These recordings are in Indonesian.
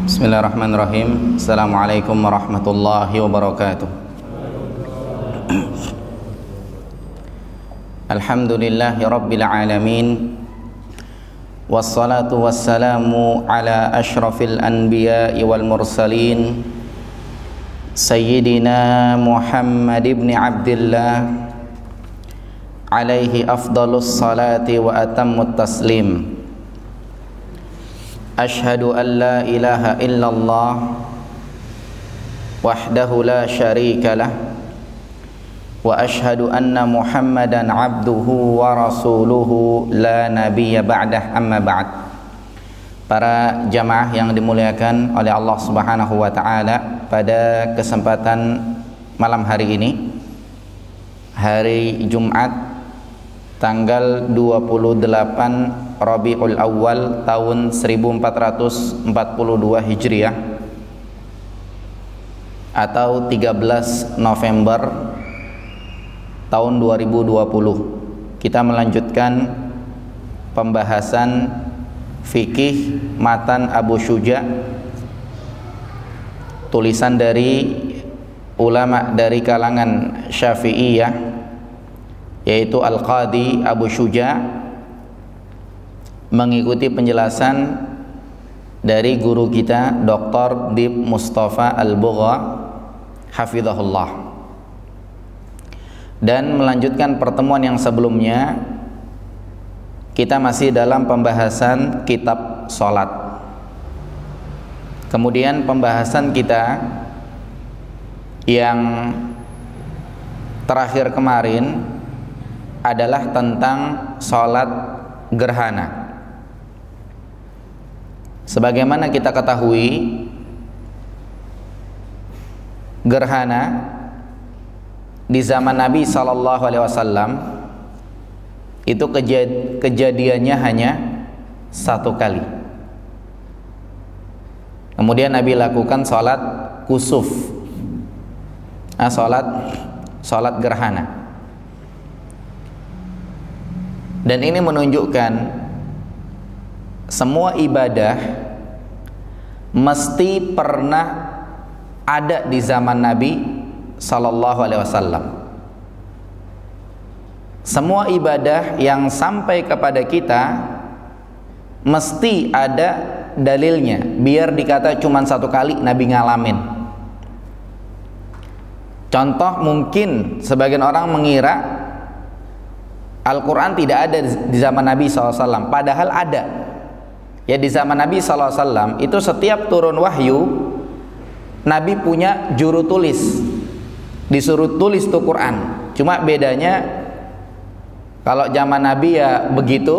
Bismillahirrahmanirrahim. Assalamualaikum warahmatullahi wabarakatuh. Alhamdulillahi rabbil alamin. Wassalatu wassalamu ala ashrafil anbiya'i wal mursalin Sayyidina Muhammad ibn Abdillah alaihi afdalus salati wa atammut taslim. Ashhadu an la ilaha illallah wahdahu la syarika lah wa ashhadu anna Muhammadan abduhu wa rasuluhu la nabiyya ba'dah, amma ba'd. Para jamaah yang dimuliakan oleh Allah Subhanahu wa taala, pada kesempatan malam hari ini, hari Jumat tanggal 28 Rabiul Awal tahun 1442 Hijriah atau 13 November tahun 2020, kita melanjutkan pembahasan fikih matan Abu Syuja, tulisan dari ulama dari kalangan Syafi'iyah, yaitu Al-Qadi Abu Syuja, mengikuti penjelasan dari guru kita Dr. Dib Mustafa Al-Bugha hafizahullah. Dan melanjutkan pertemuan yang sebelumnya, kita masih dalam pembahasan kitab sholat. Kemudian pembahasan kita yang terakhir kemarin adalah tentang sholat gerhana. Sebagaimana kita ketahui, gerhana di zaman Nabi SAW itu kejadiannya hanya satu kali. Kemudian Nabi lakukan sholat kusuf, sholat gerhana. Dan ini menunjukkan semua ibadah mesti pernah ada di zaman Nabi SAW. Semua ibadah yang sampai kepada kita mesti ada dalilnya, biar dikata cuma satu kali Nabi ngalamin. Contoh, mungkin sebagian orang mengira Al-Quran tidak ada di zaman Nabi SAW, padahal ada. Ya, di zaman Nabi SAW itu setiap turun wahyu, Nabi punya juru tulis, disuruh tulis tuh Quran. Cuma bedanya, kalau zaman Nabi ya begitu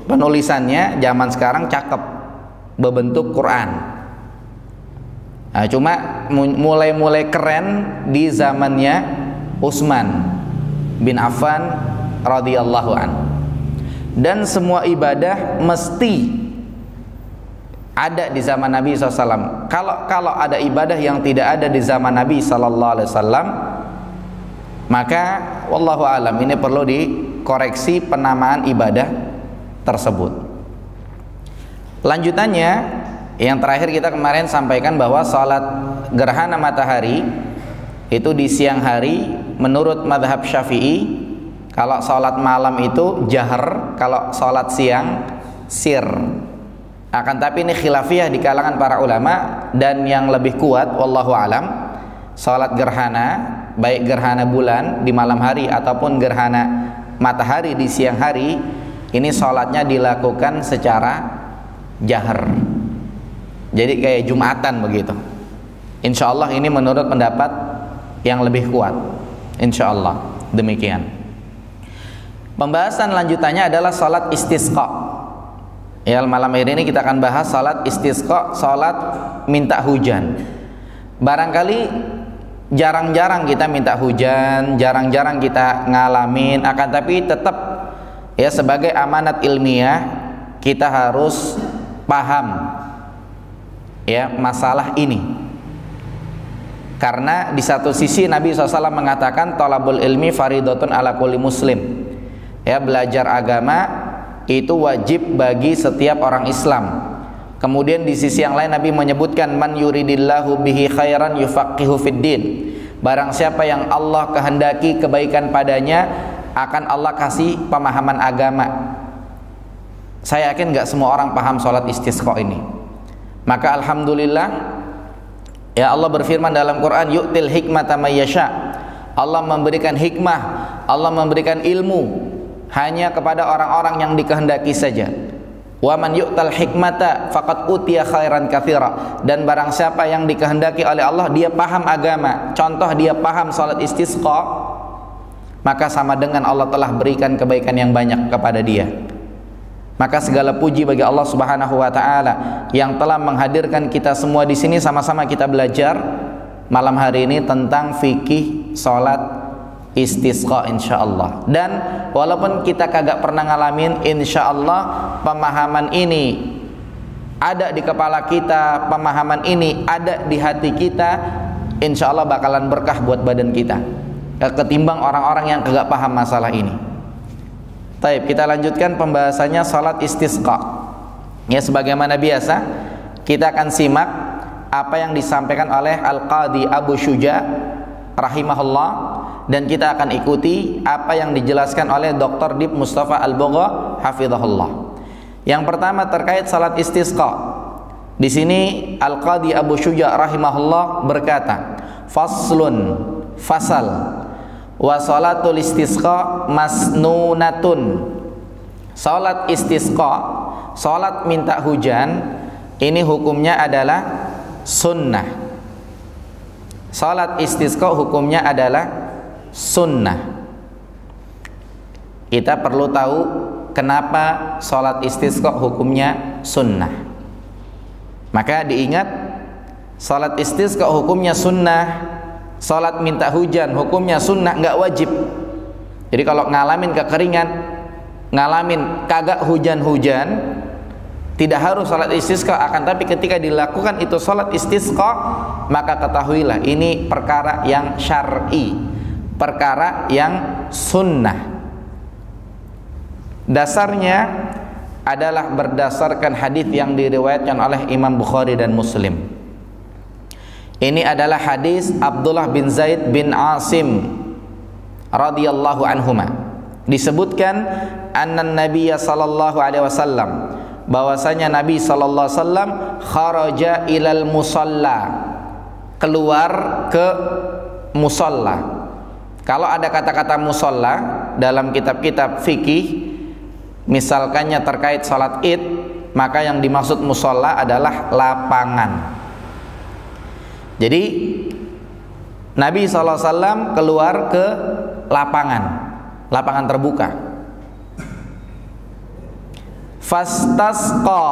penulisannya, zaman sekarang cakep, berbentuk Quran. Nah, cuma mulai keren di zamannya Utsman bin Affan radhiyallahu an. Dan semua ibadah mesti ada di zaman Nabi SAW. Kalau ada ibadah yang tidak ada di zaman Nabi SAW, maka wallahu alam, ini perlu dikoreksi penamaan ibadah tersebut. Lanjutannya, yang terakhir kita kemarin sampaikan bahwa sholat gerhana matahari itu di siang hari menurut madhab Syafi'i. Kalau sholat malam itu jahar, kalau sholat siang sir. Akan tapi ini khilafiyah di kalangan para ulama, dan yang lebih kuat wallahu alam, salat gerhana, baik gerhana bulan di malam hari ataupun gerhana matahari di siang hari, ini salatnya dilakukan secara jahar. Jadi kayak Jumatan begitu. Insyaallah ini menurut pendapat yang lebih kuat. Insyaallah demikian. Pembahasan lanjutannya adalah salat istisqa. Ya, malam hari ini kita akan bahas salat istisqa, salat minta hujan. Barangkali jarang-jarang kita minta hujan, jarang-jarang kita ngalamin, akan tapi tetap ya sebagai amanat ilmiah kita harus paham ya masalah ini. Karena di satu sisi Nabi SAW mengatakan thalabul ilmi faridatun ala kulli muslim. Ya, belajar agama itu wajib bagi setiap orang Islam. Kemudian di sisi yang lain Nabi menyebutkan man yuridillahu bihi khairan yufaqihu fiddin. Barang siapa yang Allah kehendaki kebaikan padanya, akan Allah kasih pemahaman agama. Saya yakin gak semua orang paham sholat istisqa ini. Maka alhamdulillah, ya Allah berfirman dalam Quran, yu'til hikmata may yasha. Allah memberikan hikmah, Allah memberikan ilmu hanya kepada orang-orang yang dikehendaki saja. Wa man yu'tal hikmata faqad utiya khairan katsira. Dan barang siapa yang dikehendaki oleh Allah, dia paham agama, contoh dia paham salat istisqa, maka sama dengan Allah telah berikan kebaikan yang banyak kepada dia. Maka segala puji bagi Allah Subhanahu wa taala yang telah menghadirkan kita semua di sini, sama-sama kita belajar malam hari ini tentang fikih salat istisqa insyaallah. Dan walaupun kita kagak pernah ngalamin, insyaallah pemahaman ini ada di kepala kita, pemahaman ini ada di hati kita, insyaallah bakalan berkah buat badan kita ketimbang orang-orang yang kagak paham masalah ini. Baik, kita lanjutkan pembahasannya salat istisqa. Ya, sebagaimana biasa kita akan simak apa yang disampaikan oleh Al-Qadhi Abu Syuja rahimahullah, dan kita akan ikuti apa yang dijelaskan oleh Dr. Dib Mustafa Al-Bugha hafizahullah. Yang pertama terkait salat istisqa. Di sini Al-Qadhi Abu Syuja rahimahullah berkata, faslun, fasal, wa salatul istisqa masnunatun. Salat istisqa, salat minta hujan, ini hukumnya adalah sunnah. Salat istisqa hukumnya adalah sunnah. Kita perlu tahu kenapa salat istisqa hukumnya sunnah. Maka diingat, salat istisqa hukumnya sunnah, salat minta hujan hukumnya sunnah, nggak wajib. Jadi kalau ngalamin kekeringan, ngalamin kagak hujan-hujan, tidak harus salat istisqa. Akan tapi ketika dilakukan itu salat istisqa, maka ketahuilah ini perkara yang syar'i, perkara yang sunnah. Dasarnya adalah berdasarkan hadis yang diriwayatkan oleh Imam Bukhari dan Muslim. Ini adalah hadis Abdullah bin Zaid bin Asim radhiyallahu anhuma. Disebutkan anna Nabiyya sallallahu alaihi wasallam, bahwasanya Nabi sallallahu alaihi wasallam kharaja ilal musalla, keluar ke musalla. Kalau ada kata-kata musalla dalam kitab-kitab fikih, misalkannya terkait salat Id, maka yang dimaksud musalla adalah lapangan. Jadi Nabi sallallahu alaihi wasallam keluar ke lapangan terbuka. Fastasqa,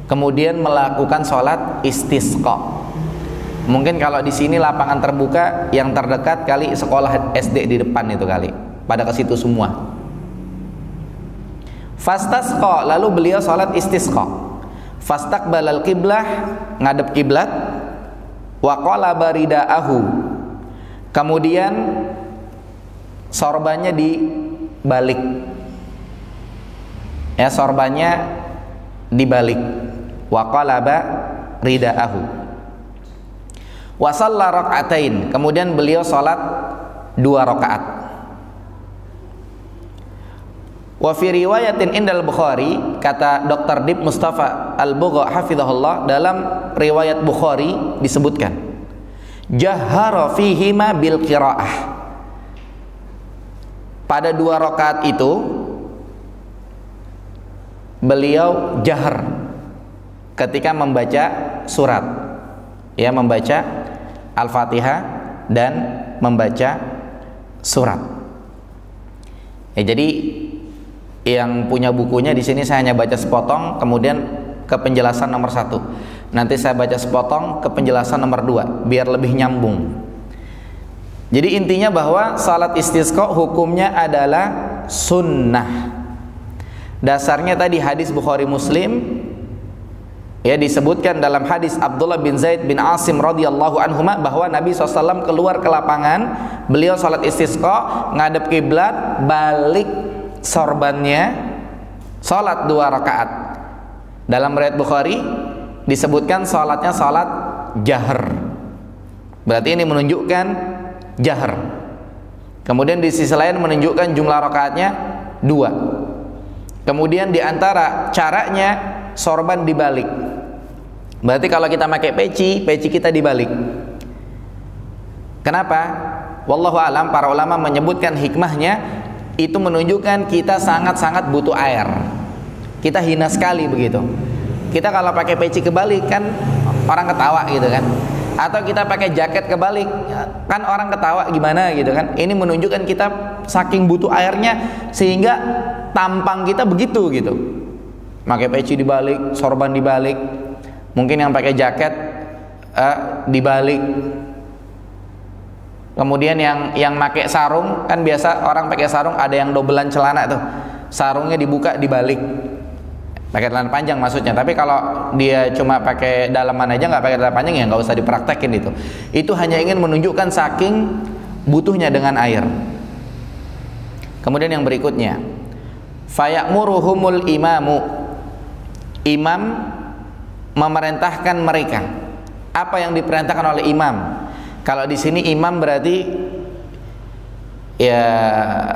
kemudian melakukan sholat istisqa. Mungkin kalau di sini lapangan terbuka yang terdekat kali sekolah SD di depan itu kali, pada ke situ semua. Fastasqa, lalu beliau sholat istisqa. Fastaqbalal qiblah, ngadep kiblat. Wa qalaba ridaahu, kemudian sorbannya dibalik. Ya, sorbannya dibalik. Wa qalaba ridaahu. Wa shalla rak'atain, kemudian beliau salat 2 rakaat. Wa fi riwayatin indal Bukhari, kata Dr. Dib Mustafa Al-Bugha hafizahullah, dalam riwayat Bukhari disebutkan jahara fihima bil qiraah. Pada 2 rakaat itu beliau jahar ketika membaca surat, ya, membaca Al-Fatihah dan membaca surat. Ya, jadi yang punya bukunya di sini saya hanya baca sepotong, kemudian ke penjelasan nomor 1. Nanti saya baca sepotong ke penjelasan nomor 2 biar lebih nyambung. Jadi intinya bahwa salat istisqa hukumnya adalah sunnah. Dasarnya tadi hadis Bukhari Muslim, ya, disebutkan dalam hadis Abdullah bin Zaid bin Asim radhiyallahu anhuma bahwa Nabi SAW keluar ke lapangan, beliau salat istisqa, ngadep kiblat, balik sorbannya, salat 2 rakaat. Dalam riwayat Bukhari disebutkan salatnya salat jahr. Berarti ini menunjukkan jahr. Kemudian di sisi lain menunjukkan jumlah rakaatnya 2. Kemudian di antara caranya sorban dibalik. Berarti kalau kita pakai peci kita dibalik. Kenapa? Wallahu alam, para ulama menyebutkan hikmahnya itu menunjukkan kita sangat-sangat butuh air. Kita hina sekali begitu. Kita kalau pakai peci kebalik kan orang ketawa gitu kan. Atau kita pakai jaket kebalik kan orang ketawa gimana gitu kan. Ini menunjukkan kita saking butuh airnya sehingga tampang kita begitu gitu. Pakai peci dibalik, sorban dibalik. Mungkin yang pakai jaket dibalik. Kemudian yang pakai sarung, kan biasa orang pakai sarung ada yang dobelan celana tuh. Sarungnya dibuka dibalik. Pakai celana panjang maksudnya. Tapi kalau dia cuma pakai dalaman aja, nggak pakai celana panjang, ya nggak usah dipraktekin itu. Itu hanya ingin menunjukkan saking butuhnya dengan air. Kemudian yang berikutnya, faya'muruhumul imamu. Imam memerintahkan mereka. Apa yang diperintahkan oleh imam? Kalau di sini imam berarti ya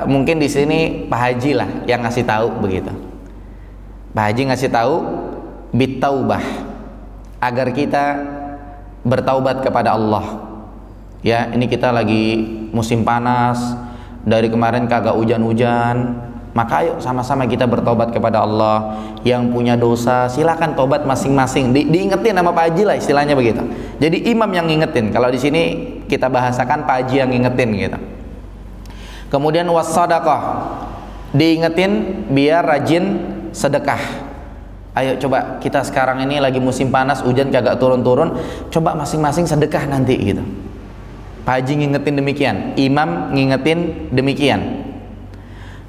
mungkin di sini Pak Haji lah yang ngasih tahu begitu. Pak Haji ngasih tahu bitaubah, agar kita bertaubat kepada Allah. Ya, ini kita lagi musim panas, dari kemarin kagak hujan-hujan, maka ayo sama-sama kita bertaubat kepada Allah. Yang punya dosa silakan tobat masing-masing. Diingetin sama Pak Haji lah istilahnya begitu. Jadi imam yang ngingetin. Kalau di sini kita bahasakan Pak Haji yang ngingetin gitu. Kemudian wassadaqah, diingetin biar rajin sedekah. Ayo coba kita sekarang ini lagi musim panas, hujan kagak turun-turun, coba masing-masing sedekah nanti gitu. Pak Haji ngingetin demikian, imam ngingetin demikian.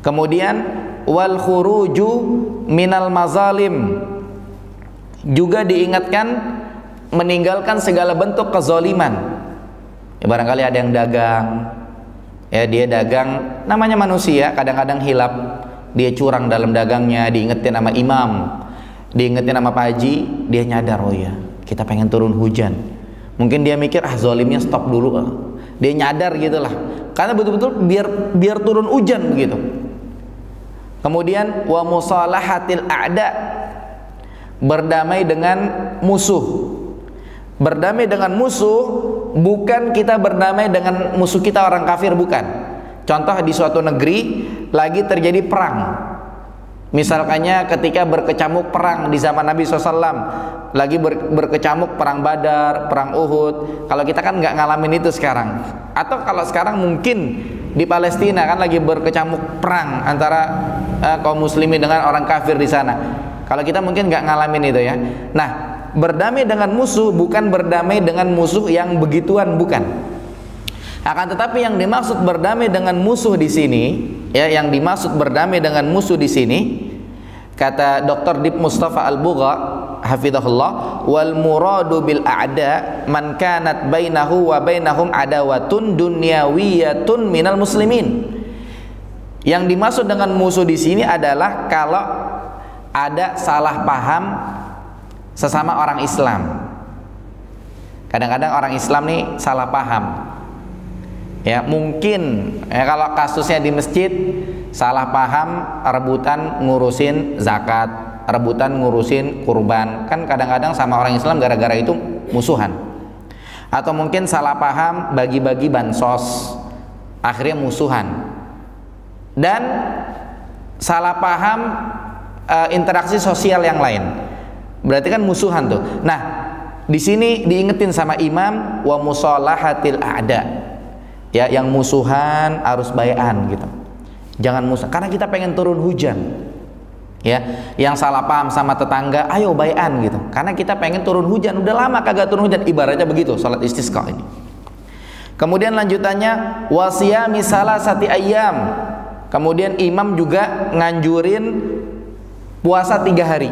Kemudian wal khuruju minal mazalim, juga diingatkan meninggalkan segala bentuk kezaliman. Ya, barangkali ada yang dagang, ya dia dagang, namanya manusia, kadang-kadang hilap, dia curang dalam dagangnya, diingetin sama imam, diingetin sama Pak Haji, dia nyadar, oh ya kita pengen turun hujan. Mungkin dia mikir zalimnya stop dulu, dia nyadar gitulah, karena betul-betul biar turun hujan begitu. Kemudian wa musalahatil a'da, berdamai dengan musuh. Berdamai dengan musuh bukan kita berdamai dengan musuh kita orang kafir, bukan. Contoh di suatu negeri lagi terjadi perang, misalkannya ketika berkecamuk perang di zaman Nabi SAW, lagi berkecamuk perang Badar, perang Uhud. Kalau kita kan nggak ngalamin itu sekarang. Atau kalau sekarang mungkin di Palestina kan lagi berkecamuk perang antara kaum muslimin dengan orang kafir di sana. Kalau kita mungkin nggak ngalamin itu ya. Nah, berdamai dengan musuh bukan berdamai dengan musuh yang begituan, bukan. Akan tetapi yang dimaksud berdamai dengan musuh di sini, ya, yang dimaksud berdamai dengan musuh di sini, kata Dr. Dip Mustafa Al-Bugha hafizahullah, wal muradu bil a'da man kanat bainahu wa bainahum adawatun dunyawiyatun minal muslimin. Yang dimaksud dengan musuh di sini adalah kalau ada salah paham sesama orang Islam. Kadang-kadang orang Islam nih salah paham. Ya, mungkin ya, kalau kasusnya di masjid salah paham, rebutan ngurusin zakat, rebutan ngurusin kurban. Kan kadang-kadang sama orang Islam gara-gara itu musuhan. Atau mungkin salah paham bagi-bagi bansos, akhirnya musuhan. Dan salah paham interaksi sosial yang lain. Berarti kan musuhan tuh. Nah, di sini diingetin sama imam wa musalahatil a'da. Ya, yang musuhan harus bai'an gitu. Jangan musuh, karena kita pengen turun hujan. Ya, yang salah paham sama tetangga, ayo bai'an gitu. Karena kita pengen turun hujan, udah lama kagak turun hujan, ibaratnya begitu salat istisqa ini. Kemudian lanjutannya wasiyami salasati ayyam. Kemudian imam juga nganjurin puasa 3 hari.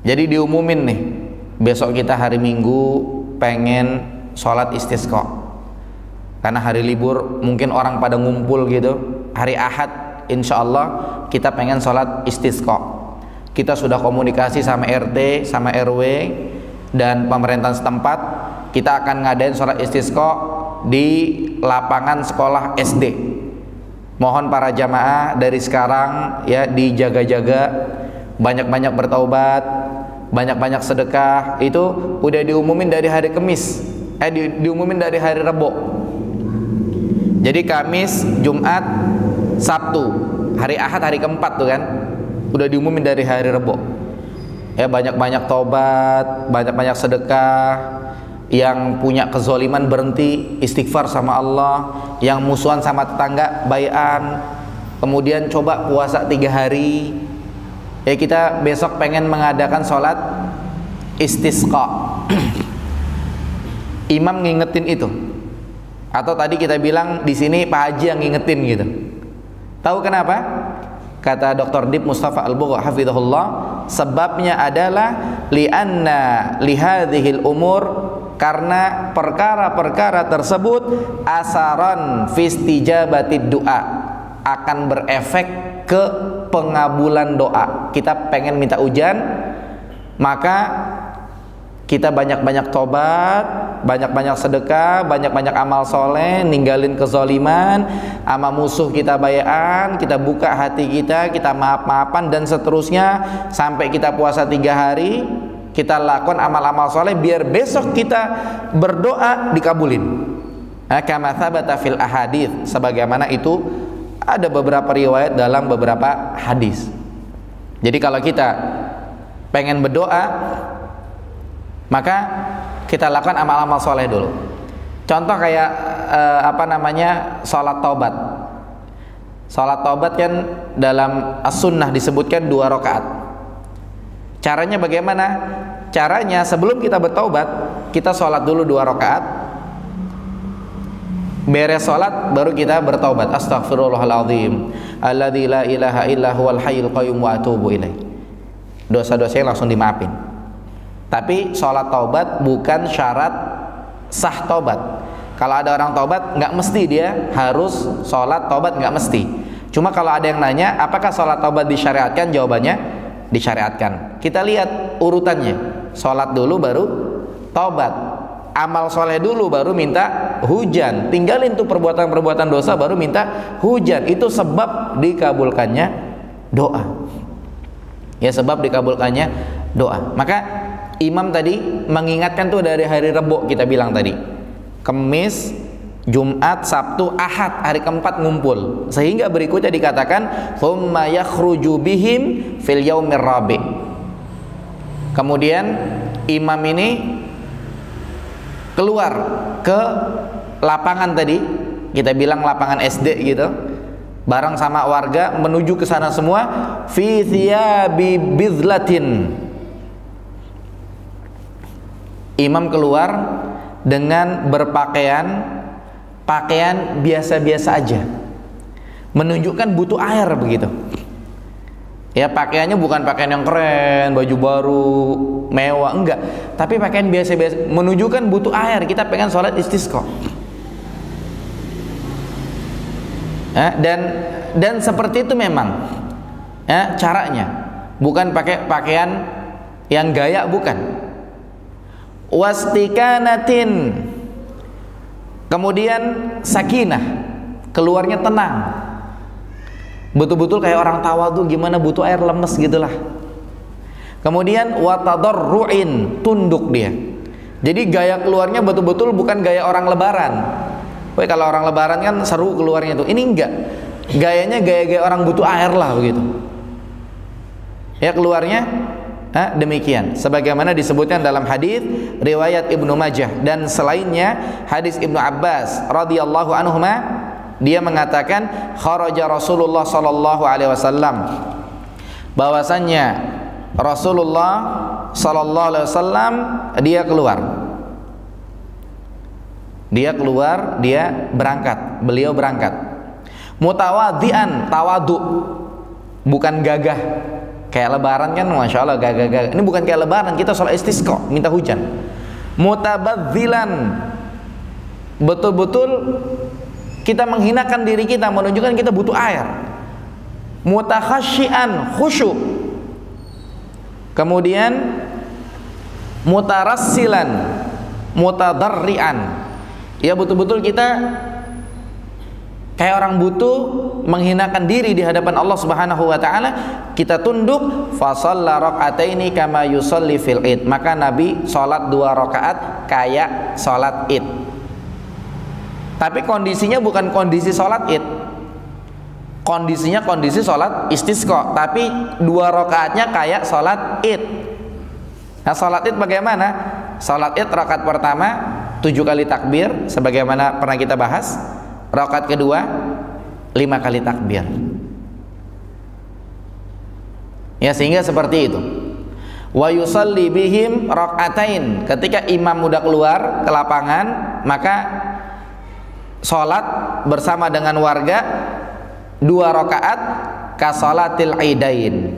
Jadi diumumin nih, besok kita hari Minggu pengen sholat istisqa. Karena hari libur mungkin orang pada ngumpul gitu. Hari Ahad insya Allah kita pengen sholat istisqa. kita sudah komunikasi sama RT, sama RW dan pemerintahan setempat. Kita akan ngadain sholat istisqa di lapangan sekolah SD. Mohon para jamaah dari sekarang ya dijaga-jaga, banyak-banyak bertaubat, banyak-banyak sedekah. Itu udah diumumin dari hari Kamis, diumumin dari hari Rebo. Jadi Kamis, Jumat, Sabtu, hari Ahad, hari keempat tuh kan, udah diumumin dari hari Rebo. Ya banyak-banyak taubat, banyak-banyak sedekah. Yang punya kezoliman berhenti, istighfar sama Allah. Yang musuhan sama tetangga, bai'an. Kemudian coba puasa 3 hari. Ya kita besok pengen mengadakan sholat istisqa. Imam ngingetin itu. Atau tadi kita bilang di sini Pak Haji yang ngingetin gitu. Tahu kenapa? Kata Dr. Dib Mustafa Al-Bugha hafizahullah, sebabnya adalah li'anna lihadhil umur, karena perkara-perkara tersebut asaran fistijabatid doa, akan berefek ke pengabulan doa. Kita pengen minta hujan, maka kita banyak-banyak tobat, banyak-banyak sedekah, banyak-banyak amal soleh, ninggalin kezaliman, sama musuh kita bai'an, kita buka hati kita maaf-maafan dan seterusnya sampai kita puasa 3 hari. Kita lakukan amal-amal soleh biar besok kita berdoa dikabulin. Kama thabata fil ahadits, sebagaimana itu ada beberapa riwayat dalam beberapa hadis. Jadi kalau kita pengen berdoa, maka kita lakukan amal-amal soleh dulu. Contoh kayak sholat taubat. Sholat taubat kan dalam as-sunnah disebutkan 2 rakaat. Caranya bagaimana? Caranya sebelum kita bertaubat, kita sholat dulu 2 rakaat. Beres sholat baru kita bertaubat. Astaghfirullahaladzim alladzi la ilaha illa huwal hayyul qayyum wa atubu ilaih. Dosa-dosanya langsung dimaafin. Tapi sholat taubat bukan syarat sah taubat. Kalau ada orang taubat, nggak mesti dia harus sholat taubat, nggak mesti. Cuma kalau ada yang nanya, apakah sholat taubat disyariatkan? Jawabannya disyariatkan. Kita lihat urutannya. Sholat dulu baru taubat, amal soleh dulu baru minta hujan, tinggalin tuh perbuatan-perbuatan dosa baru minta hujan. Itu sebab dikabulkannya doa. Ya, sebab dikabulkannya doa. Maka imam tadi mengingatkan tuh dari hari Rebo, kita bilang tadi Kamis, Jumat, Sabtu, Ahad, hari keempat ngumpul. Sehingga berikutnya dikatakan thumma yakhruju bihim fil yaumir rabi'. Kemudian imam ini keluar ke lapangan tadi, kita bilang lapangan SD gitu, bareng sama warga menuju ke sana semua, fi thiyabi bidlatin. Imam keluar dengan berpakaian biasa-biasa aja, menunjukkan butuh air begitu. Ya, pakaiannya bukan pakaian yang keren, baju baru, mewah, enggak. Tapi pakaian biasa-biasa, menunjukkan butuh air. Kita pengen sholat istisqa. Dan seperti itu memang caranya. Bukan pakai pakaian yang gaya, bukan. Wastikanatin. Kemudian sakinah, keluarnya tenang, betul-betul kayak orang tawadhu, gimana butuh air, lemes gitulah. Kemudian watadarru'in, tunduk dia. Jadi gaya keluarnya betul-betul bukan gaya orang lebaran. Woi, kalau orang lebaran kan seru keluarnya tuh. Ini enggak, gayanya gaya-gaya orang butuh air lah begitu. Ya, keluarnya demikian, sebagaimana disebutkan dalam hadis riwayat Ibnu Majah dan selainnya, hadis Ibnu Abbas radhiyallahu anhuma, dia mengatakan kharaja Rasulullah sallallahu alaihi wasallam, bahwasannya Rasulullah sallallahu alaihi wasallam dia berangkat, beliau berangkat mutawadhian, tawadu, bukan gagah. Kayak lebaran kan, masya Allah gagah-gagah. Ini bukan kayak lebaran, kita sholat istisqa, minta hujan. Mutabadzilan, betul-betul kita menghinakan diri kita, menunjukkan kita butuh air. Mutakhasyian, khusyuk. Kemudian mutarassilan, mutadarrian. Ya betul-betul kita kayak orang butuh, menghinakan diri di hadapan Allah Subhanahu wa taala, kita tunduk. Fa shalla rak'ataini kama yusalli fil id. Maka Nabi salat 2 rakaat kayak salat id. Tapi kondisinya bukan kondisi salat id. Kondisinya kondisi salat istisqa, tapi 2 rakaatnya kayak salat id. Nah, salat id bagaimana? Salat id rakaat pertama 7 kali takbir sebagaimana pernah kita bahas. Rakaat kedua 5 kali takbir. Ya, sehingga seperti itu. Wa yusalli bihim rak'atain. Ketika imam udah keluar ke lapangan, maka salat bersama dengan warga 2 rakaat ka salatil idain.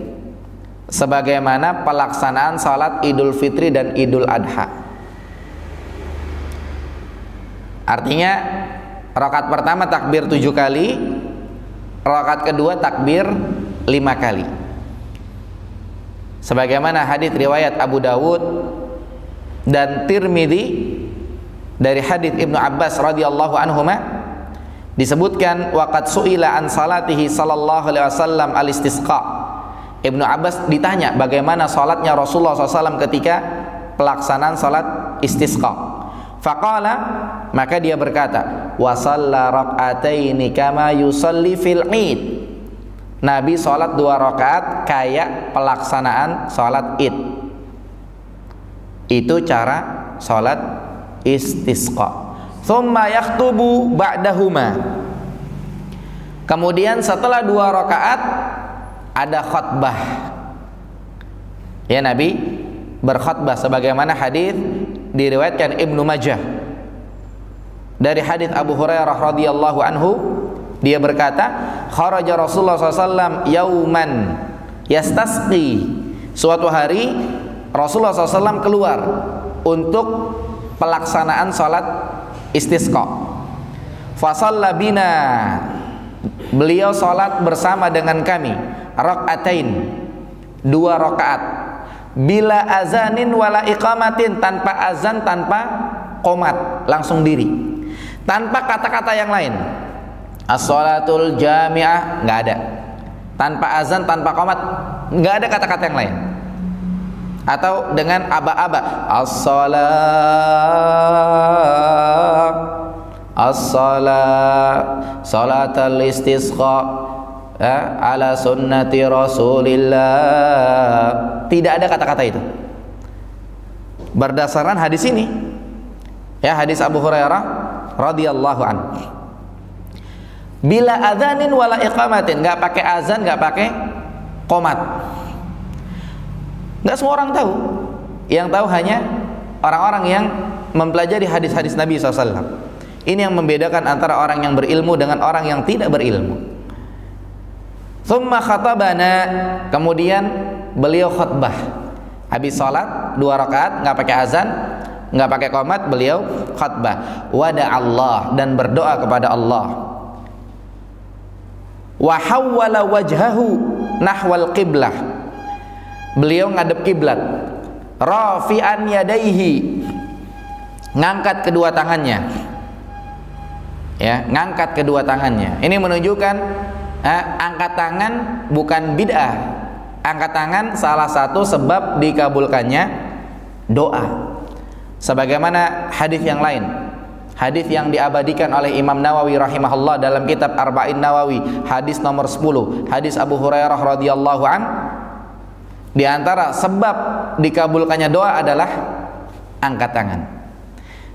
Sebagaimana pelaksanaan salat Idul Fitri dan Idul Adha. Artinya rakaat pertama takbir 7 kali, rakaat kedua takbir 5 kali. Sebagaimana hadis riwayat Abu Dawud dan Tirmidzi dari hadis Ibnu Abbas radhiyallahu anhuma, disebutkan waqad su'ila an salatihi sallallahu alaihi wasallam al-istisqa. Ibnu Abbas ditanya bagaimana salatnya Rasulullah SAW ketika pelaksanaan salat istisqa. Faqala, maka dia berkata, wa shalla rak'ataini kama yusalli fil id. Nabi salat 2 rakaat kayak pelaksanaan salat id. Itu cara salat istisqa. Tsumma yakhtubu ba'dahuma. Kemudian setelah 2 rakaat ada khutbah. Ya, Nabi berkhutbah sebagaimana hadis diriwayatkan Ibnu Majah dari hadis Abu Hurairah radhiyallahu anhu, dia berkata, kharaja Rasulullah SAW yauman yastasqi. Suatu hari Rasulullah SAW keluar untuk pelaksanaan salat istisqa. Fasalla bina, beliau salat bersama dengan kami rak'atain, 2 rakaat, bila azanin wala iqamatin, tanpa azan, tanpa qomat, langsung diri, tanpa kata-kata yang lain. As-shalatul jami'ah, nggak ada. Tanpa azan, tanpa qomat, nggak ada kata-kata yang lain. Atau dengan aba-aba, as-salat, as-salat, salatul istisqa ala sunnati Rasulillah. Tidak ada kata-kata itu. Berdasarkan hadis ini, ya, hadis Abu Hurairah radhiyallahu anhu. Bila adzanin wala iqamatin, nggak pakai azan, nggak pakai qomat. Nggak semua orang tahu. Yang tahu hanya orang-orang yang mempelajari hadis-hadis Nabi SAW. Ini yang membedakan antara orang yang berilmu dengan orang yang tidak berilmu. Tsumma khatabana, kemudian beliau khutbah. Habis salat 2 rakaat, nggak pakai azan, nggak pakai qomat, beliau khutbah. Wada Allah, dan berdoa kepada Allah. Wa hawwala wajhahu nahwal qiblah. Beliau ngadep kiblat. Rafi'an yadaihi, ngangkat kedua tangannya. Ya, ngangkat kedua tangannya. Ini menunjukkan angkat tangan bukan bid'ah. Angkat tangan salah satu sebab dikabulkannya doa. Sebagaimana hadis yang lain, hadis yang diabadikan oleh Imam Nawawi rahimahullah dalam kitab Arba'in Nawawi, hadis nomor 10, hadis Abu Hurairah radhiyallahu an, di antara sebab dikabulkannya doa adalah angkat tangan.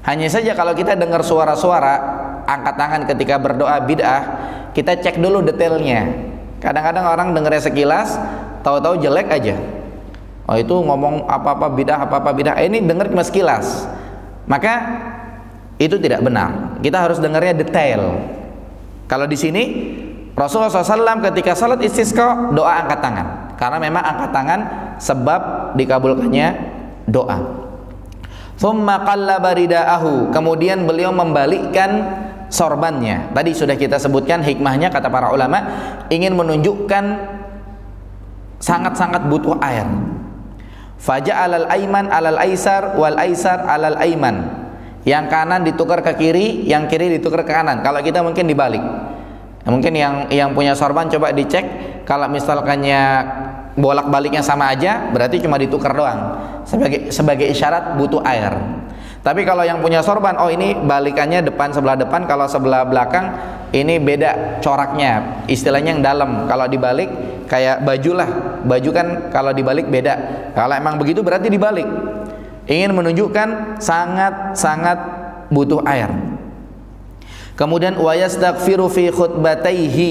Hanya saja kalau kita dengar suara-suara angkat tangan ketika berdoa bid'ah, kita cek dulu detailnya. Kadang-kadang orang dengarnya sekilas, tahu-tahu jelek aja. Oh, itu ngomong apa-apa bid'ah. Ini dengar cuma sekilas. Maka itu tidak benar. Kita harus dengarnya detail. Kalau di sini Rasulullah SAW ketika salat istisqa doa angkat tangan, karena memang angkat tangan sebab dikabulkannya doa. Tsumma qallaba ridaahu, kemudian beliau membalikkan sorbannya. Tadi sudah kita sebutkan hikmahnya, kata para ulama, ingin menunjukkan sangat-sangat butuh air. Faja'alal aiman 'alal aisar wal aisar 'alal aiman. Yang kanan ditukar ke kiri, yang kiri ditukar ke kanan. Kalau kita mungkin dibalik. Mungkin yang punya sorban coba dicek, kalau misalkannya bolak-baliknya sama aja, berarti cuma ditukar doang. Sebagai isyarat butuh air. Tapi kalau yang punya sorban, oh ini balikannya depan sebelah depan, kalau sebelah belakang ini beda coraknya. Istilahnya yang dalam. Kalau dibalik kayak baju lah. Baju kan kalau dibalik beda. Kalau emang begitu berarti dibalik. Ingin menunjukkan sangat butuh air. Kemudian wa yastaghfiru fi khutbataihi.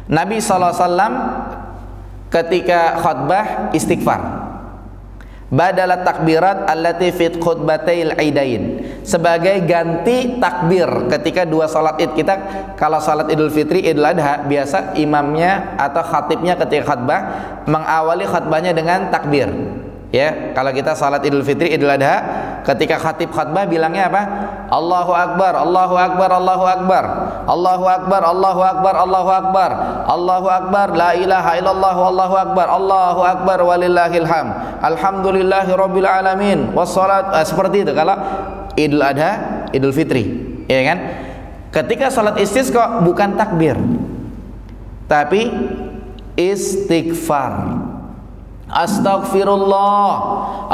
Nabi SAW ketika khutbah istighfar. Badala takbirat allati fi khutbatail aidain, sebagai ganti takbir ketika dua salat Id. Kita kalau salat Idul Fitri, Idul Adha, biasa imamnya atau khatibnya ketika khutbah mengawali khutbahnya dengan takbir. Ya, kalau kita salat Idul Fitri, Idul Adha, ketika khatib khutbah bilangnya apa? Allahu Akbar, Allahu Akbar, Allahu Akbar, Allahu Akbar, Allahu Akbar, Allahu Akbar, Allahu Akbar, la ilaha illallah, Allahu Akbar, Allahu Akbar, walillahil hamd, alhamdulillahi rabbil alamin, wassalat. Seperti itu kalau Idul Adha, Idul Fitri, ya kan? Ketika salat istisqa bukan takbir, tapi istighfar. Astaghfirullah,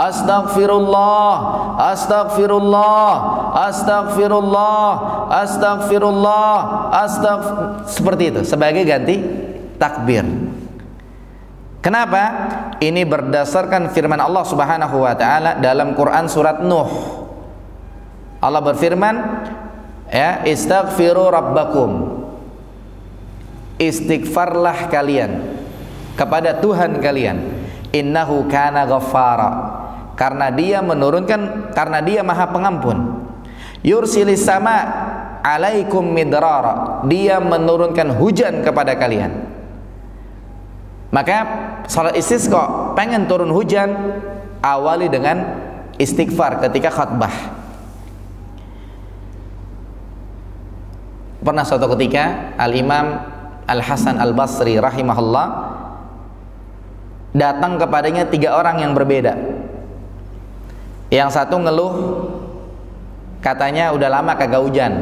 astaghfirullah, astaghfirullah, astaghfirullah, astaghfirullah, seperti itu sebagai ganti takbir. Kenapa? Ini berdasarkan firman Allah Subhanahu wa taala dalam Quran surat Nuh. Allah berfirman, ya, istaghfiru rabbakum. Istighfarlah kalian kepada Tuhan kalian. Innahu kana ghaffara, karena dia menurunkan, karena dia maha pengampun. Yursilis sama alaikum midrara, dia menurunkan hujan kepada kalian. Maka salat istisqa pengen turun hujan, awali dengan istighfar ketika khutbah. Pernah suatu ketika Al-Imam Al-Hasan Al-Basri rahimahullah datang kepadanya 3 orang yang berbeda. Yang satu ngeluh, katanya udah lama kagak hujan.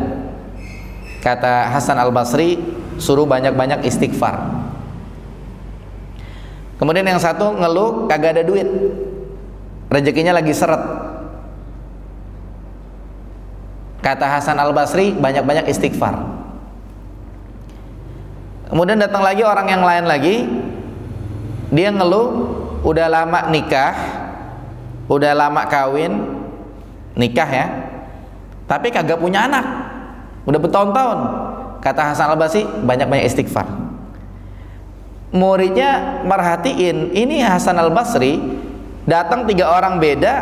Kata Hasan Al-Basri, suruh banyak-banyak istighfar. Kemudian yang satu ngeluh kagak ada duit, rezekinya lagi seret. Kata Hasan Al-Basri, banyak-banyak istighfar. Kemudian datang lagi orang yang lain lagi, dia ngeluh udah lama nikah, udah lama kawin, nikah ya, tapi kagak punya anak, udah bertahun-tahun. Kata Hasan Al-Basri, banyak-banyak istighfar. Muridnya merhatiin, ini Hasan Al-Basri datang 3 orang beda,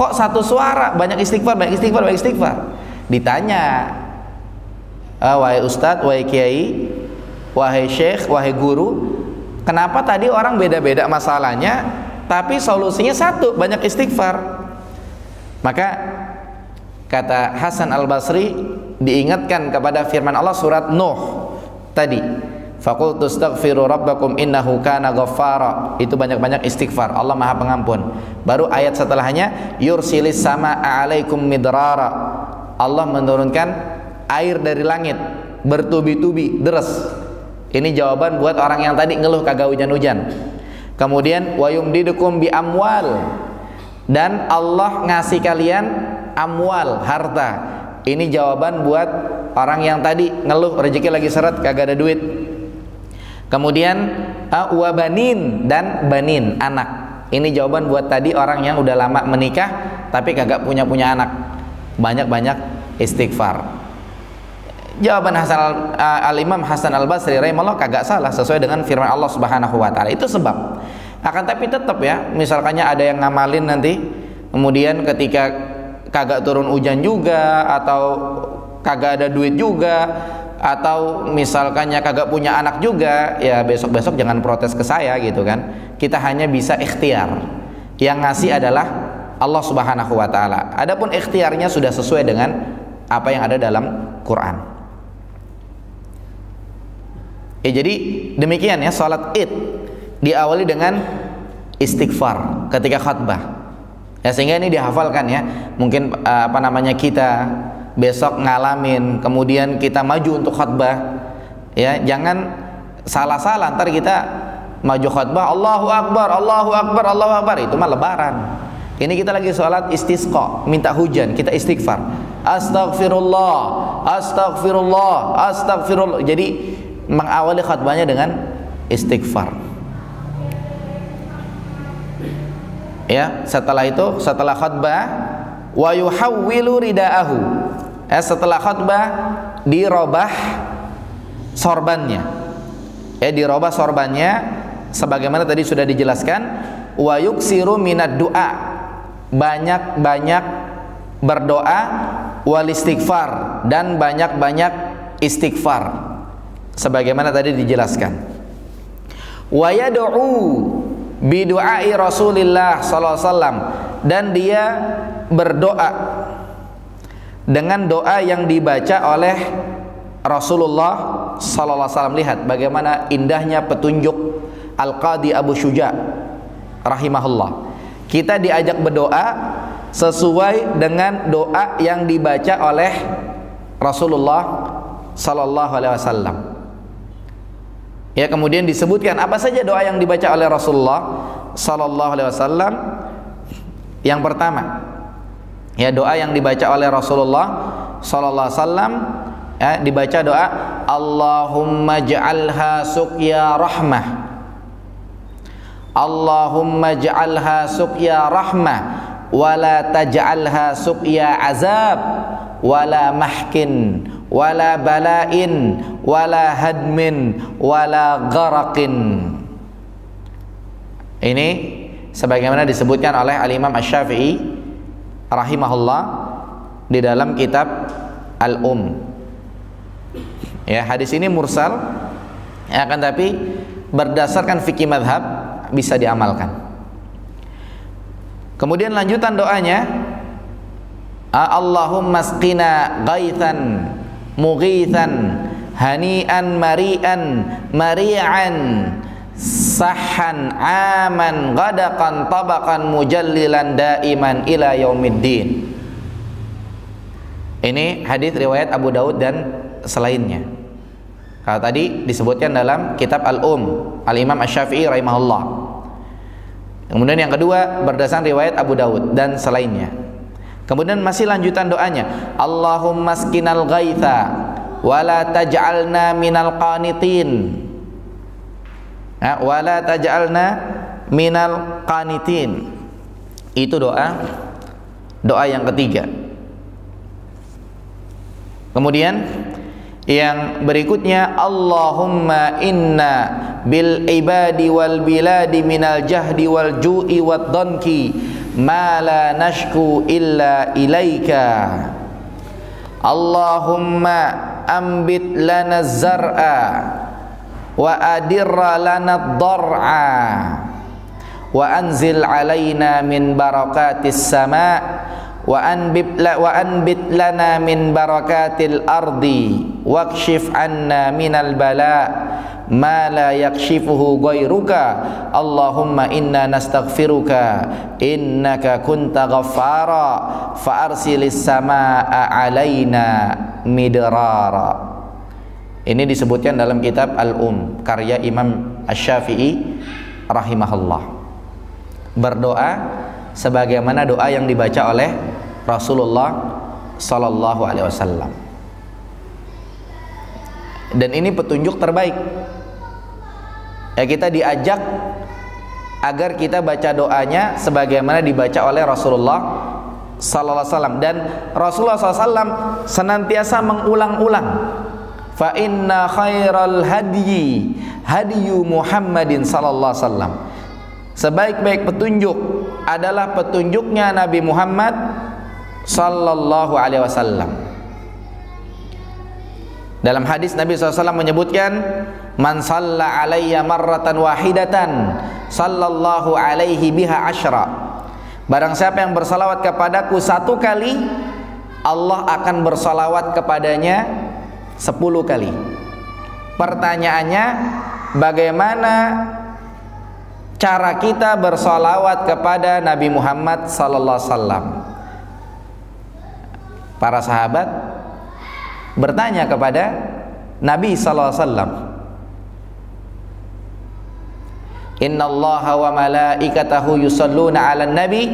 kok satu suara, banyak istighfar, banyak istighfar, banyak istighfar. Ditanya, wahai ustadz, wahai kiai, wahai syekh, wahai guru, kenapa tadi orang beda-beda masalahnya, tapi solusinya satu, banyak istighfar? Maka kata Hasan Al-Basri, diingatkan kepada firman Allah surat Nuh tadi, faqultu astaghfiru rabbakum innahu kana ghaffara, itu banyak-banyak istighfar, Allah maha pengampun. Baru ayat setelahnya, yursilis sama alaikum midrara, Allah menurunkan air dari langit bertubi-tubi deras. Ini jawaban buat orang yang tadi ngeluh kagak hujan-hujan. Kemudian wa yumdidukum bi amwal, dan Allah ngasih kalian amwal, harta. Ini jawaban buat orang yang tadi ngeluh rezeki lagi seret kagak ada duit. Kemudian wa banin, dan banin, anak. Ini jawaban buat tadi orang yang udah lama menikah tapi kagak punya anak. Banyak-banyak istighfar. Jawaban Al-Imam Hasan Al-Basri rahimahullah kagak salah, sesuai dengan firman Allah Subhanahu wa taala. Itu sebab. Akan tapi tetap ya, misalkannya ada yang ngamalin nanti, kemudian ketika kagak turun hujan juga, atau kagak ada duit juga, atau misalkannya kagak punya anak juga, ya besok-besok jangan protes ke saya gitu kan. Kita hanya bisa ikhtiar. Yang ngasih adalah Allah Subhanahu wa taala. Adapun ikhtiarnya sudah sesuai dengan apa yang ada dalam Quran. Ya, jadi demikian ya, salat Id diawali dengan istighfar ketika khutbah. Ya, sehingga ini dihafalkan ya. Mungkin kita besok ngalamin, kemudian kita maju untuk khutbah. Ya, jangan salah-salah ntar kita maju khutbah Allahu Akbar, Allahu Akbar, Allahu Akbar, itu mah lebaran. Ini kita lagi sholat istisqa, minta hujan, kita istighfar. Astaghfirullah, astaghfirullah, astaghfirullah. Jadi mengawali khutbahnya dengan istighfar. Ya, setelah itu, setelah khutbah, wa yuhawwilu ridaahu. Setelah khutbah dirobah sorbannya. Dirobah sorbannya sebagaimana tadi sudah dijelaskan. Wa yuksiru minad du'a. Banyak-banyak berdoa, wal istighfar, dan banyak-banyak istighfar sebagaimana tadi dijelaskan. Wa yad'u bi du'ai Rasulillah sallallahu alaihi wasallam, dan dia berdoa dengan doa yang dibaca oleh Rasulullah sallallahu alaihi wasallam. Lihat bagaimana indahnya petunjuk Al-Qadi Abu Syuja rahimahullah. Kita diajak berdoa sesuai dengan doa yang dibaca oleh Rasulullah sallallahu alaihi wasallam. Ya, kemudian disebutkan apa saja doa yang dibaca oleh Rasulullah sallallahu alaihi wasallam. Yang pertama, ya, doa yang dibaca oleh Rasulullah sallallahu alaihi wasallam, ya, dibaca doa Allahumma ja'alha suqya rahmah, Allahumma ja'alha suqya rahmah, wala taj'alha suqya azab, wala mahkin, wala bala'in, wala hadmin, wala gharaqin. Ini sebagaimana disebutkan oleh Al-Imam Asy-Syafi'i rahimahullah di dalam kitab Al-Um. Ya, hadis ini mursal, ya, akan tapi berdasarkan fikih madhab bisa diamalkan. Kemudian lanjutan doanya, Allahumma asqina ghaithan mughithan hani'an mari'an mari'an sahhan aman ghadaqan tabaqan mujallilan daiman ila yaumiddin. Ini hadis riwayat Abu Daud dan selainnya. Kalau tadi disebutkan dalam kitab Al-Um, Al-Imam Asy-Syafi'i rahimahullah. Kemudian yang kedua berdasarkan riwayat Abu Daud dan selainnya. Kemudian masih lanjutan doanya, Allahumma asqinal ghaitha wa la taj'alna minal qanitin. Wa la taj'alna minal qanitin. Itu doa yang ketiga. Kemudian yang berikutnya, Allahumma inna bil ibadi wal biladi minal jahdi wal ju'i wad danki ma la nashku illa ilaika. Allahumma ambit lana zar'a wa adirra lana dhar'a wa anzil alaina min barakatis sama' wa anbit lana min barakatil ardi wakshif anna minal bala ma la yakshifuhu ghairuka. Allahumma inna nastaghfiruka innaka kunta ghaffara fa arsilis samaa alaina midrara. Ini disebutkan dalam kitab Al-Um karya Imam Asy-Syafi'i rahimahullah. Berdoa sebagaimana doa yang dibaca oleh Rasulullah sallallahu alaihi wasallam. Dan ini petunjuk terbaik. Ya, kita diajak agar kita baca doanya sebagaimana dibaca oleh Rasulullah sallallahu alaihi wasallam, dan Rasulullah sallallahu alaihi wasallam senantiasa mengulang-ulang, fa inna khairal hadyi hadyu Muhammadin sallallahu alaihi wasallam. Sebaik-baik petunjuk adalah petunjuknya Nabi Muhammad sallallahu alaihi wasallam. Dalam hadis Nabi SAW menyebutkan, man shalla alayya marratan wahidatan sallallahu alaihi biha asyra. Barang siapa yang bersalawat kepadaku satu kali, Allah akan bersalawat kepadanya 10 kali. Pertanyaannya, bagaimana cara kita bersolawat kepada Nabi Muhammad sallallahu alaihi wasallam. Para sahabat bertanya kepada Nabi sallallahu alaihi wasallam, Innallaha wa malaikatahu yusalluna 'alan nabi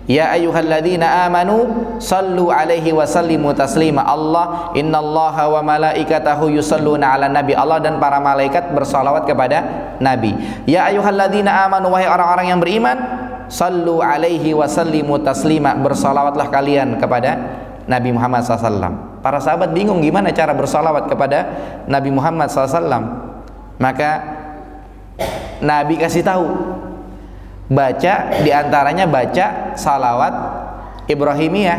ya ayyuhalladzina amanu sallu 'alaihi wa sallimu taslima. Allah, innallaha wa malaikatahu yusalluna 'alan nabi. Allah dan para malaikat bersalawat kepada Nabi. Ya ayyuhalladzina amanu, wahai orang-orang yang beriman, sallu 'alaihi wa sallimu taslima. Bersalawatlah kalian kepada Nabi Muhammad SAW. Para sahabat bingung gimana cara bersalawat kepada Nabi Muhammad SAW. Maka Nabi kasih tahu, baca diantaranya baca salawat Ibrahimiyah,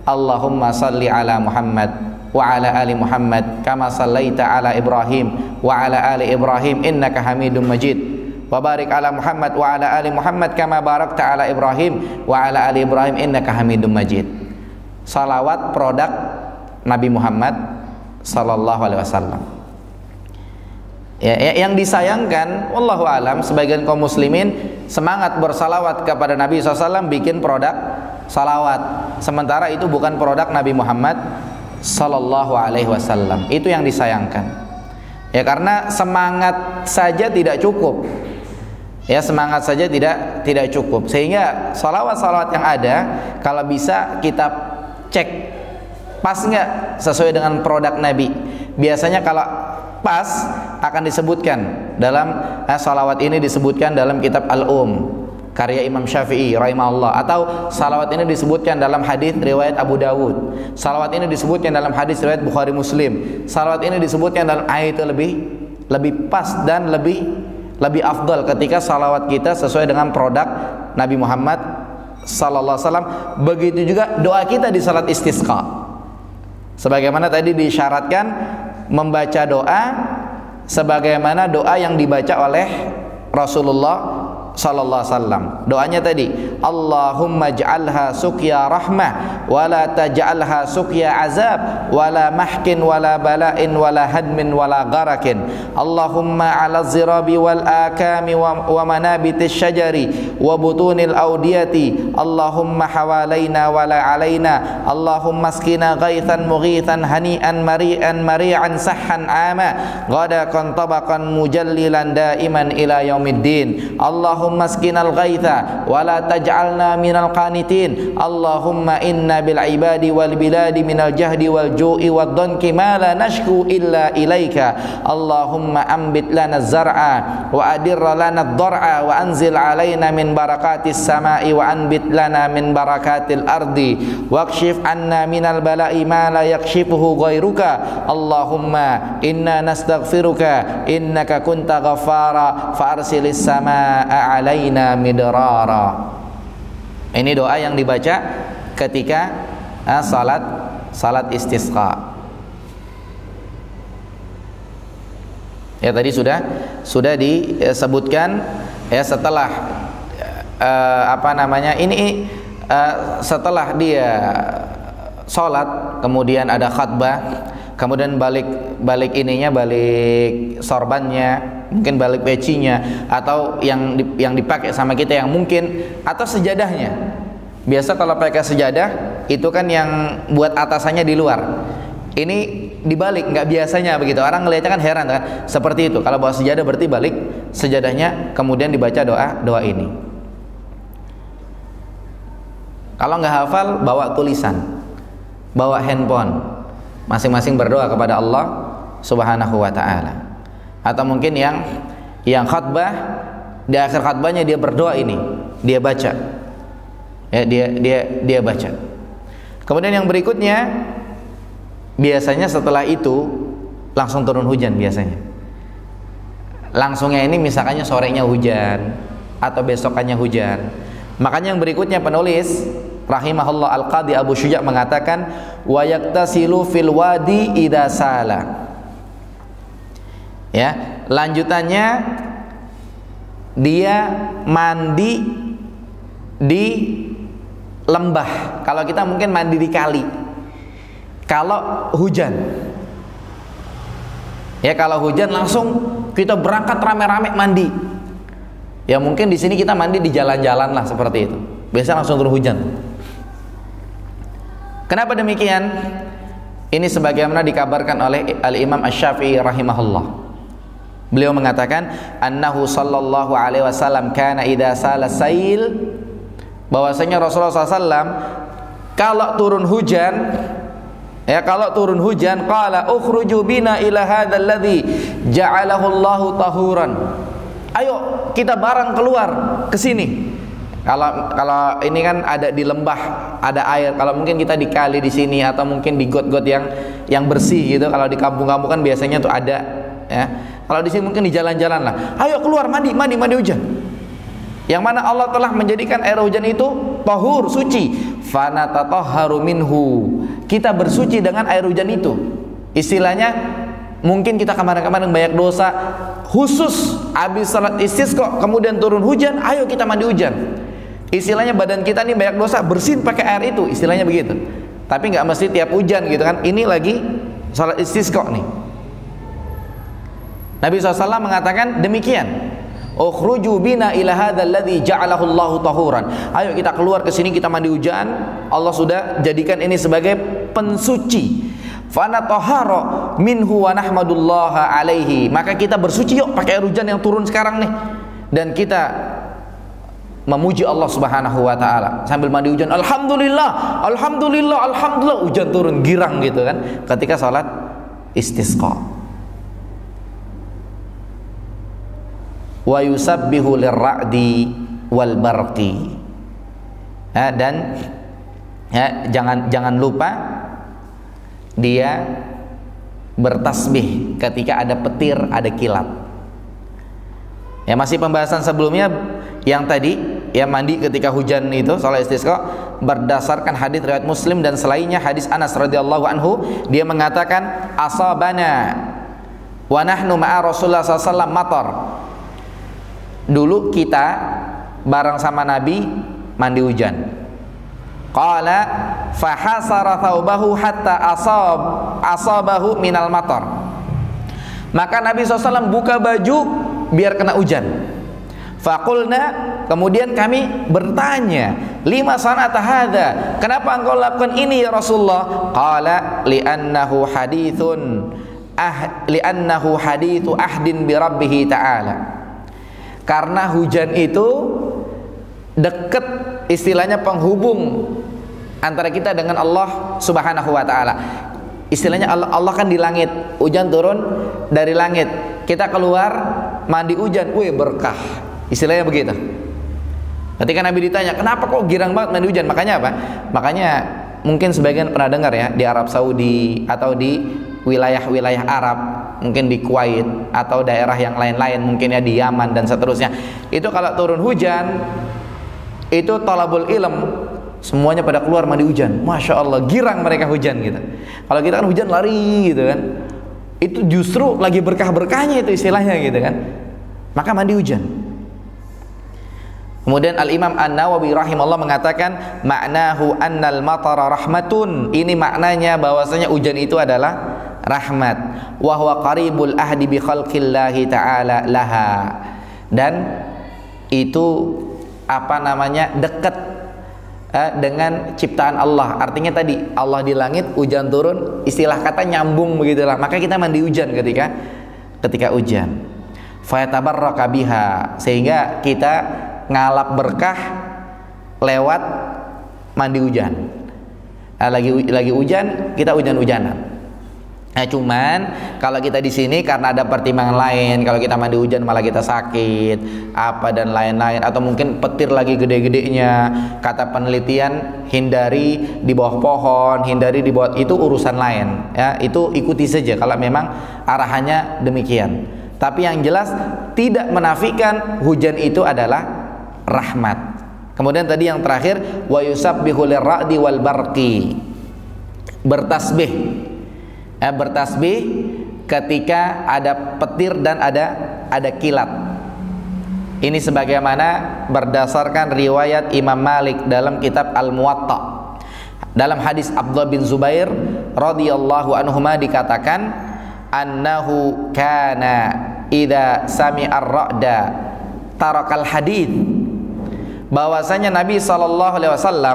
Allahumma salli ala Muhammad wa ala ali Muhammad kama sallaita ala Ibrahim wa ala ali Ibrahim innaka Hamidum Majid, wa barik ala Muhammad wa ala ali Muhammad kama barakta ala Ibrahim wa ala ali Ibrahim innaka Hamidum Majid. Salawat produk Nabi Muhammad sallallahu alaihi wasallam. Yang disayangkan, wallahu alam, sebagian kaum muslimin semangat bersalawat kepada Nabi SAW bikin produk salawat, sementara itu bukan produk Nabi Muhammad sallallahu alaihi wasallam. Itu yang disayangkan. Ya, karena semangat saja tidak cukup. Ya, semangat saja tidak cukup. Sehingga salawat-salawat yang ada, kalau bisa kita cek pas nggak sesuai dengan produk Nabi. Biasanya kalau pas akan disebutkan dalam salawat ini disebutkan dalam kitab Al-Um karya Imam Syafi'i rahimahullah, atau salawat ini disebutkan dalam hadis riwayat Abu Dawud, salawat ini disebutkan dalam hadis riwayat Bukhari Muslim, salawat ini disebutkan dalam ayat. Itu lebih pas dan lebih afdal ketika salawat kita sesuai dengan produk Nabi Muhammad sallallahu alaihi wasallam. Begitu juga doa kita di salat istisqa, sebagaimana tadi disyaratkan membaca doa sebagaimana doa yang dibaca oleh Rasulullah sallallahu alaihi wasallam. Doanya tadi, Allahumma ij'alha suqya rahmah wa la taj'alha suqya azab wa la mahkin wa la bala'in wa la hadmin wa la gharakin. Allahumma 'ala zirabi wal akami wa manabitis syajari wa butunil awdiyati. Allahumma hawalaina wa la 'alaina. Allahumma askina ghaithan mughithan hani'an mari'an sahhan 'ama ghadakan tabaqan mujallilan daiman ila yaumiddin. Allahumma askinal ghaitha wa la taj'alna minal qanitin. Allahumma inna bil ibadi wal biladi minal jahdi wal ju'i wad danki ma la nashku illa ilaika. Allahumma ambit lana zar'a wa adirra lana ad-dar'a wa anzil alaina min barakatis sama'i wa anbit lana min barakatil ardi waqshif anna minal bala'i ma la yakshifuhu ghairuka. Allahumma inna nastaghfiruka innaka kunta ghaffara fa arsilis samaa'a alaina midrara. Ini doa yang dibaca ketika salat istisqa. Ya, tadi sudah disebutkan ya, setelah setelah dia salat kemudian ada khutbah, kemudian balik sorbannya, mungkin balik pecinya, atau yang dipakai sama kita yang mungkin, atau sejadahnya. Biasa kalau pakai sejadah itu kan yang buat atasannya di luar, ini dibalik, nggak biasanya begitu. Orang ngelihatnya kan heran kan, seperti itu. Kalau bawa sejadah berarti balik sejadahnya, kemudian dibaca doa ini. Kalau nggak hafal, bawa tulisan, bawa handphone, masing-masing berdoa kepada Allah Subhanahu wa ta'ala. Atau mungkin yang khutbah, di akhir khutbahnya dia berdoa ini, dia baca. Ya, dia baca. Kemudian yang berikutnya, biasanya setelah itu langsung turun hujan biasanya. Langsungnya ini misalkannya sorenya hujan atau besokannya hujan. Makanya yang berikutnya penulis rahimahullah Al-Qadhi Abu Syuja' mengatakan wa yaktasilu fil wadi idza sala. Ya, lanjutannya dia mandi di lembah. Kalau kita mungkin mandi di kali. Kalau hujan. Ya, kalau hujan langsung kita berangkat rame-rame mandi. Ya mungkin di sini kita mandi di jalan-jalan lah seperti itu. Biasa langsung turun hujan. Kenapa demikian? Ini sebagaimana dikabarkan oleh Al-Imam Asy-Syafi'i rahimahullah. Beliau mengatakan, annahu sallallahu alaihi wasallam kana idza sala sail, bahwasanya Rasulullah SAW kalau turun hujan, qala ukhruju bina ila hadzal ladzi ja'alahu Allahu tahuran. Ayo kita bareng keluar ke sini. Kalau ini kan ada di lembah, ada air. Kalau mungkin kita di kali di sini atau mungkin di got-got yang bersih gitu. Kalau di kampung-kampung kan biasanya tuh ada, ya. Kalau di sini mungkin di jalan-jalan lah. Ayo keluar mandi hujan. Yang mana Allah telah menjadikan air hujan itu tahur, suci. Fanatatahharu minhu. Kita bersuci dengan air hujan itu. Istilahnya mungkin kita kemarin-kemarin banyak dosa, khusus habis salat istisqa kemudian turun hujan, ayo kita mandi hujan. Istilahnya badan kita nih banyak dosa, bersihin pakai air itu, istilahnya begitu. Tapi nggak mesti tiap hujan gitu kan. Ini lagi salat istisqa nih. Nabi SAW mengatakan demikian. Ukhruju bina ila hadzal ladzi ja'alahu Allahu tahuran. Ayo kita keluar ke sini, kita mandi hujan. Allah sudah jadikan ini sebagai pensuci. Fanatahara minhu wa nahmadullaha alaihi. Maka kita bersuci yuk pakai air hujan yang turun sekarang nih. Dan kita memuji Allah Subhanahu wa taala sambil mandi hujan. Alhamdulillah, alhamdulillah, alhamdulillah, hujan turun girang gitu kan ketika salat istisqa. Wa yusabbihu lirra'di wal barqi. Dan jangan lupa dia bertasbih ketika ada petir, ada kilat. Ya, masih pembahasan sebelumnya yang tadi ya, mandi ketika hujan itu salat istisqa berdasarkan hadis riwayat Muslim dan selainnya hadis Anas radhiyallahu anhu, dia mengatakan asabana wa nahnu ma'a Rasulullah sallallahu alaihi wasallam matar. Dulu kita bareng sama Nabi mandi hujan. Qala fahasara thawbahu hatta asabahu minal matar. Maka Nabi SAW buka baju biar kena hujan. Faqulna, kemudian kami bertanya, lima sanata hadza, kenapa engkau lakukan ini ya Rasulullah? Qala li'annahu hadithu ahdin bi rabbih ta'ala. Karena hujan itu dekat, istilahnya penghubung antara kita dengan Allah Subhanahu wa taala. Istilahnya Allah kan di langit, hujan turun dari langit. Kita keluar mandi hujan, wih berkah. Istilahnya begitu. Ketika Nabi ditanya, "Kenapa kok girang banget mandi hujan?" Makanya apa? Makanya mungkin sebagian pernah dengar ya, di Arab Saudi atau di wilayah-wilayah Arab, mungkin di Kuwait atau daerah yang lain-lain, mungkin ya di Yaman dan seterusnya. Itu kalau turun hujan, itu thalabul ilm, semuanya pada keluar mandi hujan. Masya Allah, girang mereka hujan gitu. Kalau kita kan hujan lari gitu kan. Itu justru lagi berkah-berkahnya itu istilahnya gitu kan. Maka mandi hujan. Kemudian Al-Imam An-Nawawi rahimahullah mengatakan ma'nahu annal matara rahmatun. Ini maknanya bahwasanya hujan itu adalah rahmat. Wa huwa qaribul ahdi bi khalqillahi ta'ala laha. Dan itu dekat dengan ciptaan Allah. Artinya tadi Allah di langit, hujan turun, istilah kata nyambung begitulah. Maka kita mandi hujan ketika hujan. Fa yatabarraka biha, sehingga kita ngalap berkah lewat mandi hujan. Lagi hujan, kita hujan-hujanan. Nah, cuman kalau kita di sini karena ada pertimbangan lain, kalau kita mandi hujan malah kita sakit, apa dan lain-lain, atau mungkin petir lagi gede-gedenya. Kata penelitian, hindari di bawah pohon, hindari di bawah, itu urusan lain. Ya, itu ikuti saja kalau memang arahannya demikian. Tapi yang jelas tidak menafikan hujan itu adalah rahmat. Kemudian tadi yang terakhir, wa yusabbihu lirra'di wal barqi. Bertasbih. Bertasbih ketika ada petir dan ada kilat. Ini sebagaimana berdasarkan riwayat Imam Malik dalam kitab Al-Muwatta. Dalam hadis Abdullah bin Zubair radhiyallahu anhuma dikatakan annahu kana idza sami'a ar-ra'da tarakal hadith, bahwasanya Nabi SAW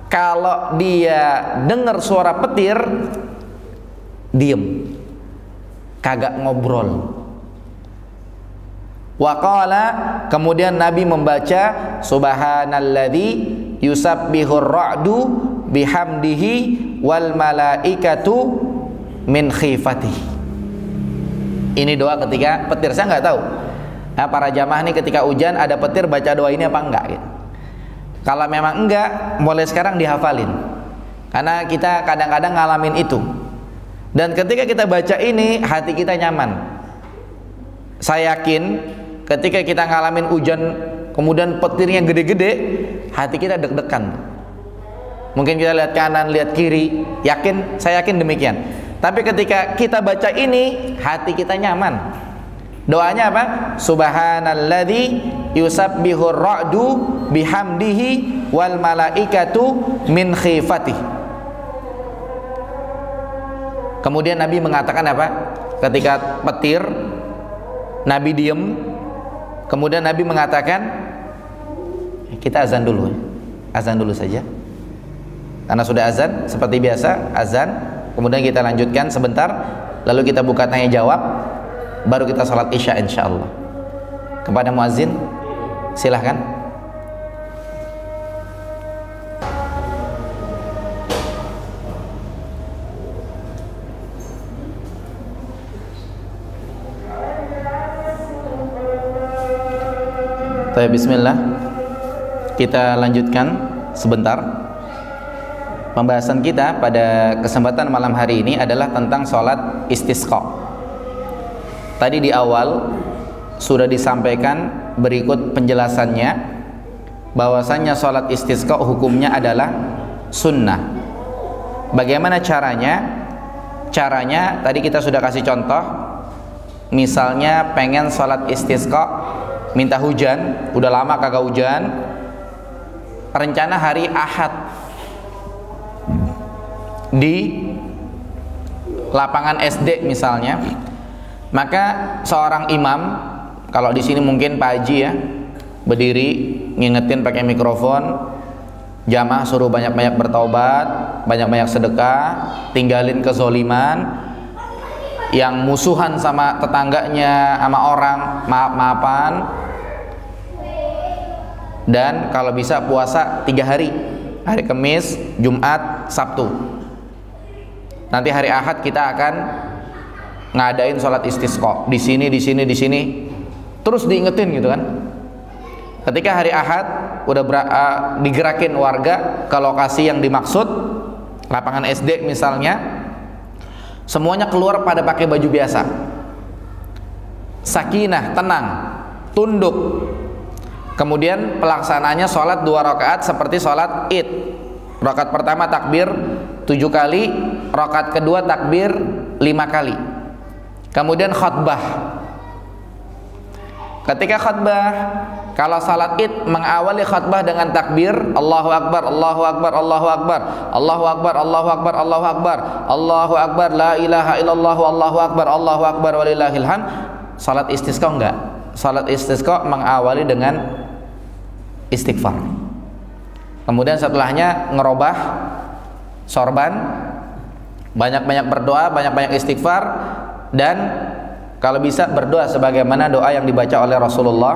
kalau dia dengar suara petir diem, kagak ngobrol. Waqala, kemudian Nabi membaca subhanalladzi yusabbihur ra'du bihamdihi wal malaikatu min khifatihi. Ini doa ketika petir. Saya nggak tahu nah, para jamaah nih ketika hujan ada petir baca doa ini apa enggak gitu. Kalau memang enggak, mulai sekarang dihafalin, karena kita kadang-kadang ngalamin itu. Dan ketika kita baca ini, hati kita nyaman. Saya yakin ketika kita ngalamin hujan kemudian petirnya gede-gede, hati kita deg-degan. Mungkin kita lihat kanan, lihat kiri, saya yakin demikian. Tapi ketika kita baca ini, hati kita nyaman. Doanya apa? Subhanalladzi yusabbihur ra'du bihamdihi wal malaikatu min khifatihi. Kemudian Nabi mengatakan apa? Ketika petir, Nabi diem. Kemudian Nabi mengatakan, kita azan dulu, azan dulu saja. Karena sudah azan, seperti biasa azan. Kemudian kita lanjutkan sebentar, lalu kita buka tanya jawab, baru kita salat isya insyaallah. Kepada muazin, silahkan. Bismillah, kita lanjutkan sebentar. Pembahasan kita pada kesempatan malam hari ini adalah tentang sholat istisqa. Tadi di awal sudah disampaikan berikut penjelasannya, bahwasannya sholat istisqa hukumnya adalah sunnah. Bagaimana caranya? Caranya tadi kita sudah kasih contoh. Misalnya pengen sholat istisqa, minta hujan, udah lama kagak hujan, rencana hari Ahad di lapangan SD misalnya, maka seorang imam, kalau di sini mungkin Pak Haji ya, berdiri ngingetin pakai mikrofon, jamaah suruh banyak-banyak bertaubat, banyak-banyak sedekah, tinggalin kezoliman, yang musuhan sama tetangganya, sama orang, maaf-maafan, dan kalau bisa puasa 3 hari, hari Kamis, Jumat, Sabtu. Nanti hari Ahad kita akan ngadain sholat istisqa di sini, di sini, di sini, terus diingetin gitu kan. Ketika hari Ahad udah digerakin warga ke lokasi yang dimaksud, lapangan SD misalnya, semuanya keluar pada pakai baju biasa, sakinah, tenang, tunduk. Kemudian pelaksananya sholat 2 rakaat seperti sholat id. Rakaat pertama takbir 7 kali, rakaat kedua takbir 5 kali. Kemudian khutbah. Ketika khutbah, kalau salat id mengawali khutbah dengan takbir Allahu Akbar, Allahu Akbar, Allahu Akbar, Allahu Akbar, Allahu Akbar, Allahu Akbar, Allahu Akbar, la ilaha illallah, Allahu Akbar, Allahu Akbar, walillahil hamd. Salat istisqa enggak? Salat istisqa mengawali dengan istighfar. Kemudian setelahnya ngerobah sorban, banyak-banyak berdoa, banyak-banyak istighfar, dan kalau bisa berdoa sebagaimana doa yang dibaca oleh Rasulullah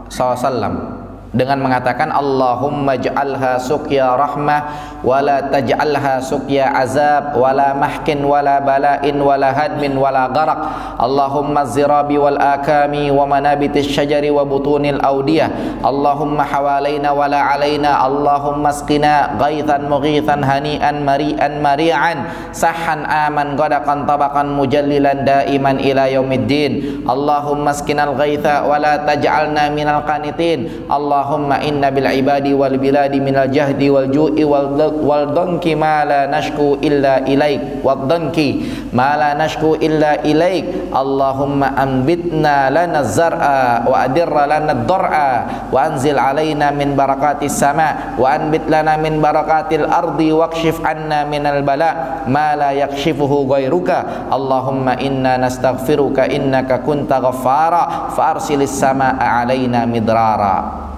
SAW dengan mengatakan Allahumma ja'alha suqya rahmah wala taj'alha suqya azab wala mahkin wala bala'in wala hadmin wala gharaq. Allahumma zirabi wal akami wa manabitis syajari wa butunil awdiyah. Allahumma hawalaina wala alaina. Allahumma asqina ghaithan mughithan hani'an mari'an mari'an sahhan aman ghadaqan tabaqan mujallilan daiman ila yaumiddin. Allahumma asqinal ghaitha wala taj'alna minal qanitin. Allah Allahumma inna bil ibadi wal biladi minal jahdi wal ju'i wal danki ma la nashku illa ilaik wad danki ma la nashku illa ilaik. Allahumma anbitna lana zar'a wa adirra lana ad-dar'a wa anzil alaina min barakatis sama wa anbit lana min barakatil ardi wakshif anna minal bala ma la yakshifuhu ghairuka. Allahumma inna nastaghfiruka innaka kunta ghaffara fa arsilis samaa'a alaina midrara.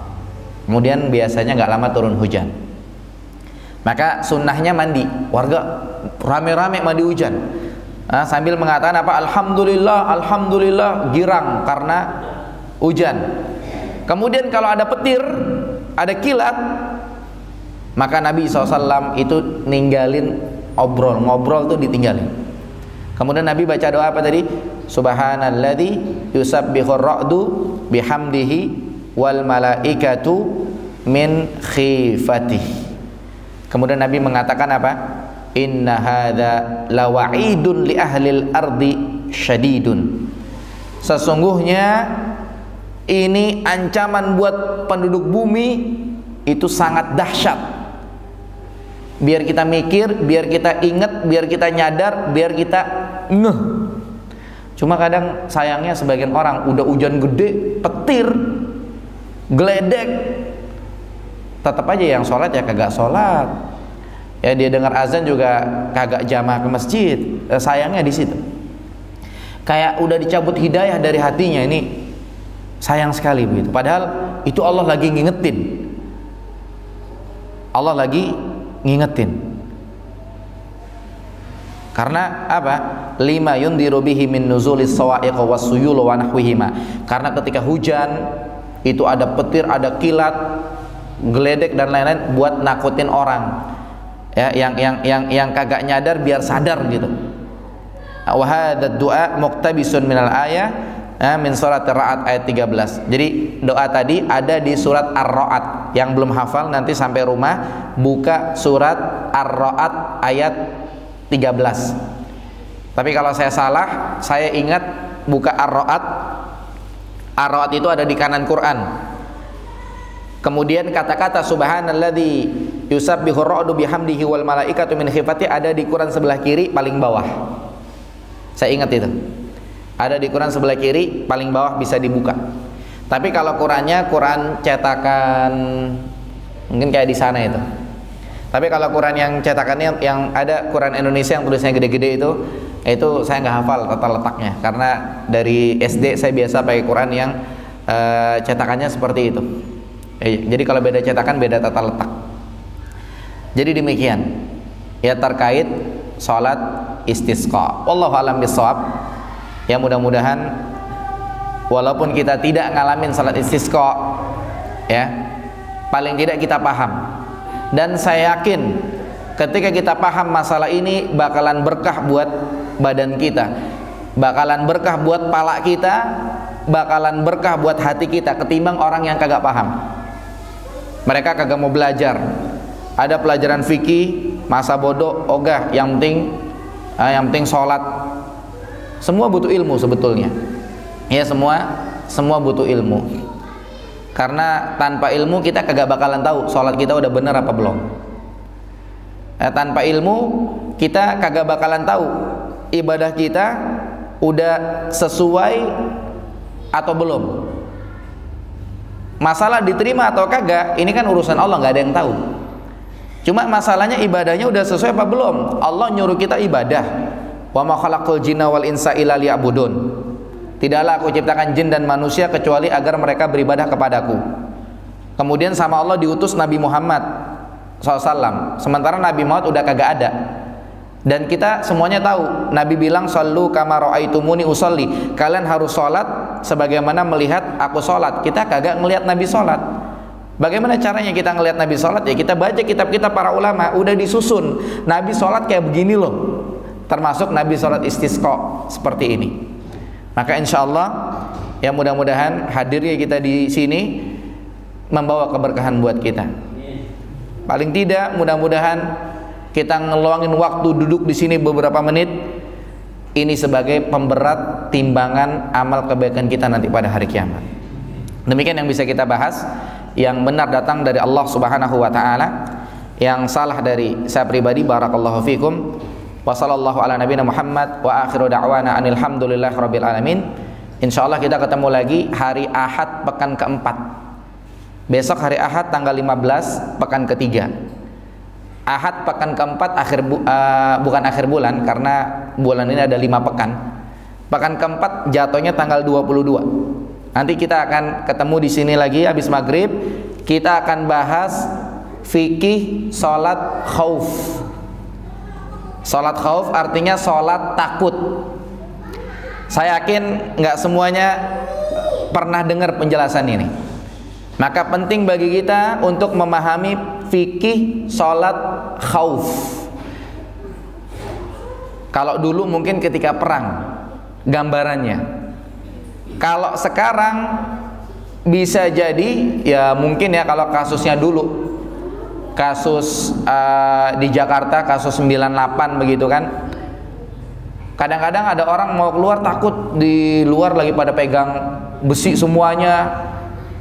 Kemudian biasanya nggak lama turun hujan, maka sunnahnya mandi. Warga rame-rame mandi hujan, sambil mengatakan apa? Alhamdulillah, alhamdulillah, girang karena hujan. Kemudian kalau ada petir, ada kilat, maka Nabi SAW itu ninggalin ngobrol tuh ditinggalin. Kemudian Nabi baca doa apa tadi? Subhanalladzi yusabbihur ra'du bihamdihi wal malaikatu min khifatih. Kemudian Nabi mengatakan apa? Inna hadza lawa'idun li ahlil ardi syadidun. Sesungguhnya ini ancaman buat penduduk bumi, itu sangat dahsyat. Biar kita mikir, biar kita ingat, biar kita nyadar, biar kita ngeh. Cuma kadang sayangnya sebagian orang udah hujan gede, petir, geledek, tetap aja yang sholat ya kagak sholat, ya dia dengar azan juga kagak jamaah ke masjid. Sayangnya di situ, kayak udah dicabut hidayah dari hatinya. Ini sayang sekali begitu. Padahal itu Allah lagi ngingetin, Allah lagi ngingetin. Karena apa? Lima yundiru bihi min nuzulis sawa'iq wassuyul wa nahwihima. Karena ketika hujan itu ada petir, ada kilat, geledek dan lain-lain buat nakutin orang. Ya, yang kagak nyadar biar sadar gitu. Wa hadzal du'a muqtabisun minal ayah min surat Ar-Ra'd ayat 13. Jadi doa tadi ada di surat Ar-Ra'd. Yang belum hafal nanti sampai rumah buka surat Ar-Ra'd ayat 13. Tapi kalau saya salah, saya ingat buka Ar-Ra'd. Ar-Ra'd itu ada di kanan Quran. Kemudian kata-kata subhanalladzi yusabbihur ra'du bihamdihi wal malaikatu min khifati ada di Quran sebelah kiri paling bawah. Saya ingat itu. Ada di Quran sebelah kiri paling bawah, bisa dibuka. Tapi kalau Qurannya Quran cetakan mungkin kayak di sana itu. Tapi kalau Quran yang cetakannya yang ada Quran Indonesia yang tulisannya gede-gede itu saya nggak hafal tata letaknya, karena dari SD saya biasa pakai Quran yang cetakannya seperti itu. Jadi kalau beda cetakan beda tata letak. Jadi demikian ya terkait sholat istisqa. Wallahu a'lam bishawab. Ya mudah-mudahan walaupun kita tidak ngalamin sholat istisqa, ya paling tidak kita paham. Dan saya yakin ketika kita paham masalah ini bakalan berkah buat badan kita, bakalan berkah buat pala kita, bakalan berkah buat hati kita ketimbang orang yang kagak paham. Mereka kagak mau belajar. Ada pelajaran fikih, masa bodoh, ogah, yang penting sholat. Semua butuh ilmu sebetulnya. Ya semua butuh ilmu. Karena tanpa ilmu kita kagak bakalan tahu sholat kita udah bener apa belum. Tanpa ilmu kita kagak bakalan tahu ibadah kita udah sesuai atau belum. Masalah diterima atau kagak ini kan urusan Allah, nggak ada yang tahu. Cuma masalahnya ibadahnya udah sesuai apa belum. Allah nyuruh kita ibadah. Wa ma khalaqul jinna wal insa illa liya'budun. Tidaklah aku ciptakan jin dan manusia kecuali agar mereka beribadah kepadaku. Kemudian sama Allah diutus Nabi Muhammad SAW. Sementara Nabi Muhammad udah kagak ada. Dan kita semuanya tahu, Nabi bilang sallu kama ra'aitumuni usolli. Kalian harus sholat sebagaimana melihat aku sholat. Kita kagak ngelihat Nabi sholat. Bagaimana caranya kita ngelihat Nabi sholat? Ya kita baca kitab kita para ulama, udah disusun Nabi sholat kayak begini loh. Termasuk Nabi sholat istisqa seperti ini. Maka insya Allah ya mudah-mudahan hadirnya kita di sini membawa keberkahan buat kita. Paling tidak mudah-mudahan kita ngeluangin waktu duduk di sini beberapa menit ini sebagai pemberat timbangan amal kebaikan kita nanti pada hari kiamat. Demikian yang bisa kita bahas. yang benar datang dari Allah Subhanahu wa taala, yang salah dari saya pribadi. Barakallahu fikum. Wa sallallahu ala nabiyina Muhammad wa akhiru da'wana anil hamdulillahi rabbil alamin. Insyaallah kita ketemu lagi hari Ahad pekan keempat. Besok hari Ahad tanggal 15 pekan ketiga. Ahad pekan keempat bukan akhir bulan, karena bulan ini ada 5 pekan. Pekan keempat jatuhnya tanggal 22. Nanti kita akan ketemu di sini lagi habis maghrib. Kita akan bahas fikih sholat khauf. Sholat khauf artinya sholat takut. Saya yakin nggak semuanya pernah dengar penjelasan ini. Maka penting bagi kita untuk memahami fikih sholat khauf. Kalau dulu mungkin ketika perang gambarannya. Kalau sekarang bisa jadi ya mungkin ya, kalau kasusnya dulu, kasus di Jakarta, kasus 98 begitu kan. Kadang-kadang ada orang mau keluar takut, di luar lagi pada pegang besi semuanya.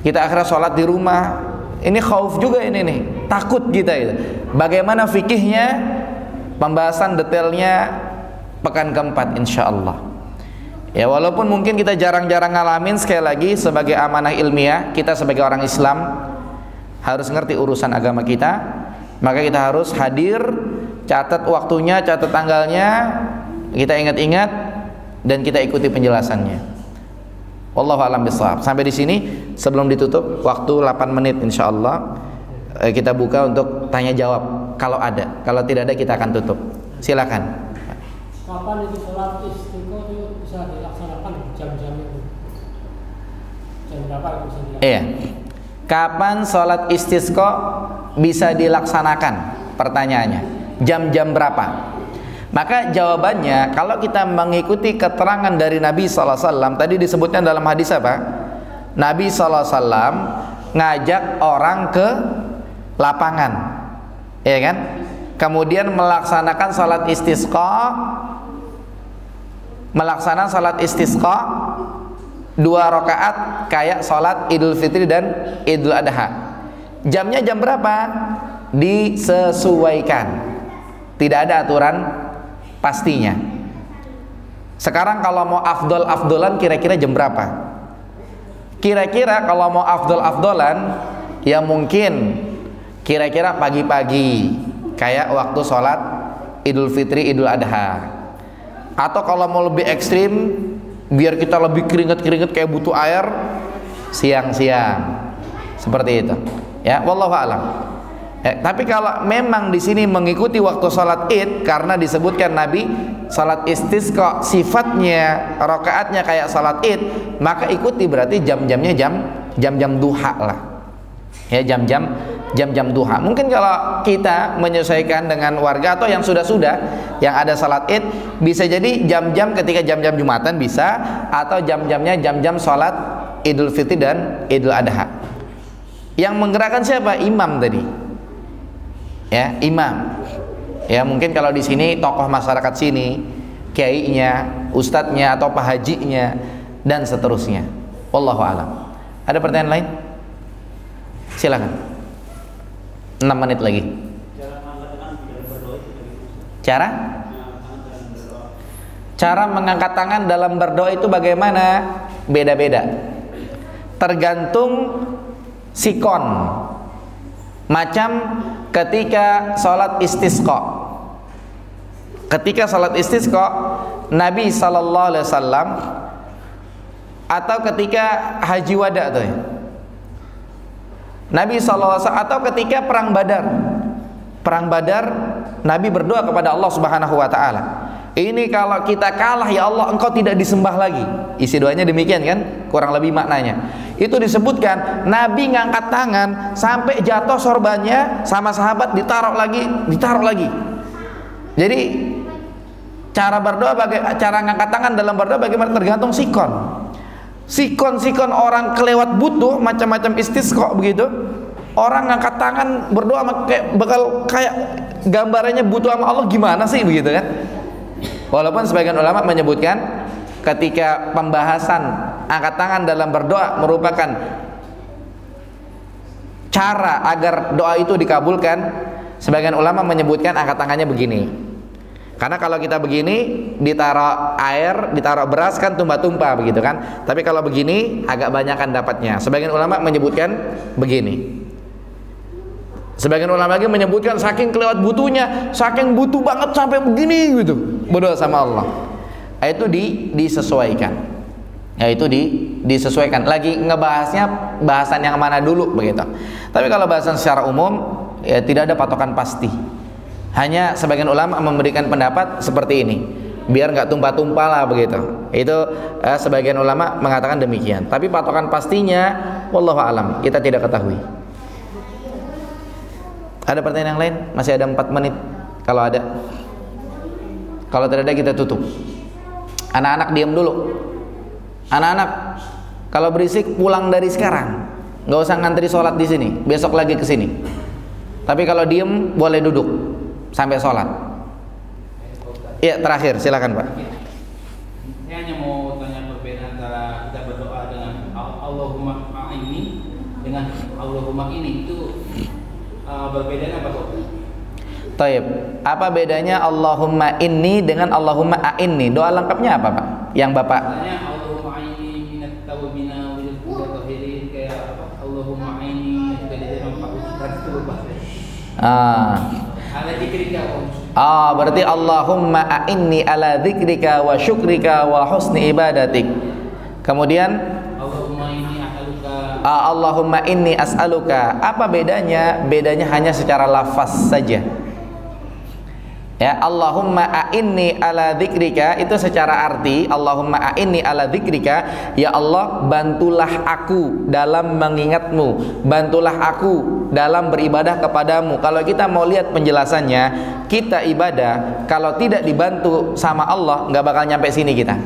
Kita akhirnya sholat di rumah. Ini khauf juga ini nih, takut kita itu. Bagaimana fikihnya? Pembahasan detailnya pekan keempat insyaallah. Ya walaupun mungkin kita jarang-jarang ngalamin, sekali lagi sebagai amanah ilmiah, kita sebagai orang Islam harus ngerti urusan agama kita. Maka kita harus hadir, catat waktunya, catat tanggalnya, kita ingat-ingat dan kita ikuti penjelasannya. Wallahu a'lam bishawab. Sampai di sini, sebelum ditutup waktu 8 menit insyaallah, kita buka untuk tanya jawab kalau ada. Kalau tidak ada kita akan tutup. Silakan. Kapan itu sholat istiqo itu bisa dilaksanakan, jam-jam itu? Jam berapa itu bisa dilaksanakan? Iya. Kapan sholat istisqa bisa dilaksanakan? Pertanyaannya, jam-jam berapa? Maka jawabannya, kalau kita mengikuti keterangan dari Nabi SAW, tadi disebutnya dalam hadis apa? Nabi SAW ngajak orang ke lapangan, ya kan? Kemudian melaksanakan sholat istisqa, melaksanakan sholat istisqa 2 rakaat kayak sholat Idul Fitri dan Idul Adha. Jamnya jam berapa? Disesuaikan. Tidak ada aturan pastinya. Sekarang kalau mau afdol-afdolan kira-kira jam berapa? Kira-kira kalau mau afdol-afdolan ya mungkin kira-kira pagi-pagi kayak waktu sholat Idul Fitri, Idul Adha. Atau kalau mau lebih ekstrim, biar kita lebih keringet-keringet kayak butuh air, siang-siang. Seperti itu. Ya, wallahu a'lam. Tapi kalau memang di sini mengikuti waktu salat Id, karena disebutkan Nabi salat istisqa sifatnya rakaatnya kayak salat Id, maka ikuti berarti jam-jamnya jam-jam duha lah. Ya, jam-jam duha. Mungkin kalau kita menyesuaikan dengan warga atau yang sudah-sudah yang ada salat Id, bisa jadi jam-jam ketika jam-jam Jumatan bisa, atau jam-jamnya jam-jam salat Idul Fitri dan Idul Adha. Yang menggerakkan siapa? Imam tadi. Ya, imam. Ya, mungkin kalau di sini tokoh masyarakat sini, kiainya, ustadznya atau pak hajinya dan seterusnya. Wallahu a'lam. Ada pertanyaan lain? Silakan. 6 menit lagi. Cara mengangkat tangan dalam berdoa itu bagaimana? Beda-beda. Tergantung sikon. Macam ketika sholat istisqa. Ketika sholat istisqa Nabi SAW, atau ketika haji wada tuh ya. Nabi SAW, atau ketika perang Badar. Perang Badar Nabi berdoa kepada Allah Subhanahu wa taala. Ini kalau kita kalah ya Allah, engkau tidak disembah lagi. Isi doanya demikian kan? Kurang lebih maknanya. Itu disebutkan Nabi ngangkat tangan sampai jatuh sorbannya sama sahabat, ditaruh lagi. Jadi cara berdoa, cara ngangkat tangan dalam berdoa bagaimana tergantung sikon. Sikon orang kelewat butuh macam-macam istisqa begitu. Orang ngangkat tangan berdoa kayak gambarannya butuh sama Allah gimana sih begitu kan? Walaupun sebagian ulama menyebutkan ketika pembahasan angkat tangan dalam berdoa merupakan cara agar doa itu dikabulkan, sebagian ulama menyebutkan angkat tangannya begini. Karena kalau kita begini, ditaruh air, ditaruh beras kan tumpah-tumpah begitu kan. Tapi kalau begini agak banyakan dapatnya. Sebagian ulama menyebutkan begini. Sebagian ulama lagi menyebutkan saking kelewat butuhnya, saking butuh banget sampai begini gitu, berdoa sama Allah. Itu disesuaikan. Itu disesuaikan. Lagi ngebahasnya bahasan yang mana dulu begitu. Tapi kalau bahasan secara umum ya tidak ada patokan pasti. Hanya sebagian ulama memberikan pendapat seperti ini, biar nggak tumpah-tumpah lah begitu. Itu sebagian ulama mengatakan demikian. Tapi patokan pastinya wallahu alam kita tidak ketahui. Ada pertanyaan yang lain? Masih ada 4 menit. Kalau ada. Kalau tidak ada kita tutup. Anak-anak diam dulu. Anak-anak kalau berisik pulang dari sekarang. Nggak usah ngantri sholat di sini. Besok lagi ke sini. Tapi kalau diem boleh duduk sampai sholat. Iya, terakhir silakan Pak. Saya hanya mau tanya perbedaan antara kita berdoa dengan Allahumma a'inni dengan Allahumma ini itu berbeda apa kok? Taib. Apa bedanya Allahumma inni dengan Allahumma a'inni? Doa lengkapnya apa Pak? Yang Bapak? Katanya Allahumma a'inni minat tawbina wal tahirin kayak apa? Allahumma a'inni juga di dalam Pak Ustaz itu ala dzikrika. Berarti Allahumma a'inni ala dzikrika wa syukrika wa husni ibadatik. Kemudian Allahumma inni as'aluka. Apa bedanya? Bedanya hanya secara lafaz saja. Ya, Allahumma a'inni ala dzikrika itu secara arti Allahumma a'inni ala dzikrika, ya Allah bantulah aku dalam mengingatmu, bantulah aku dalam beribadah kepadamu. Kalau kita mau lihat penjelasannya, kita ibadah kalau tidak dibantu sama Allah nggak bakal nyampe sini kita.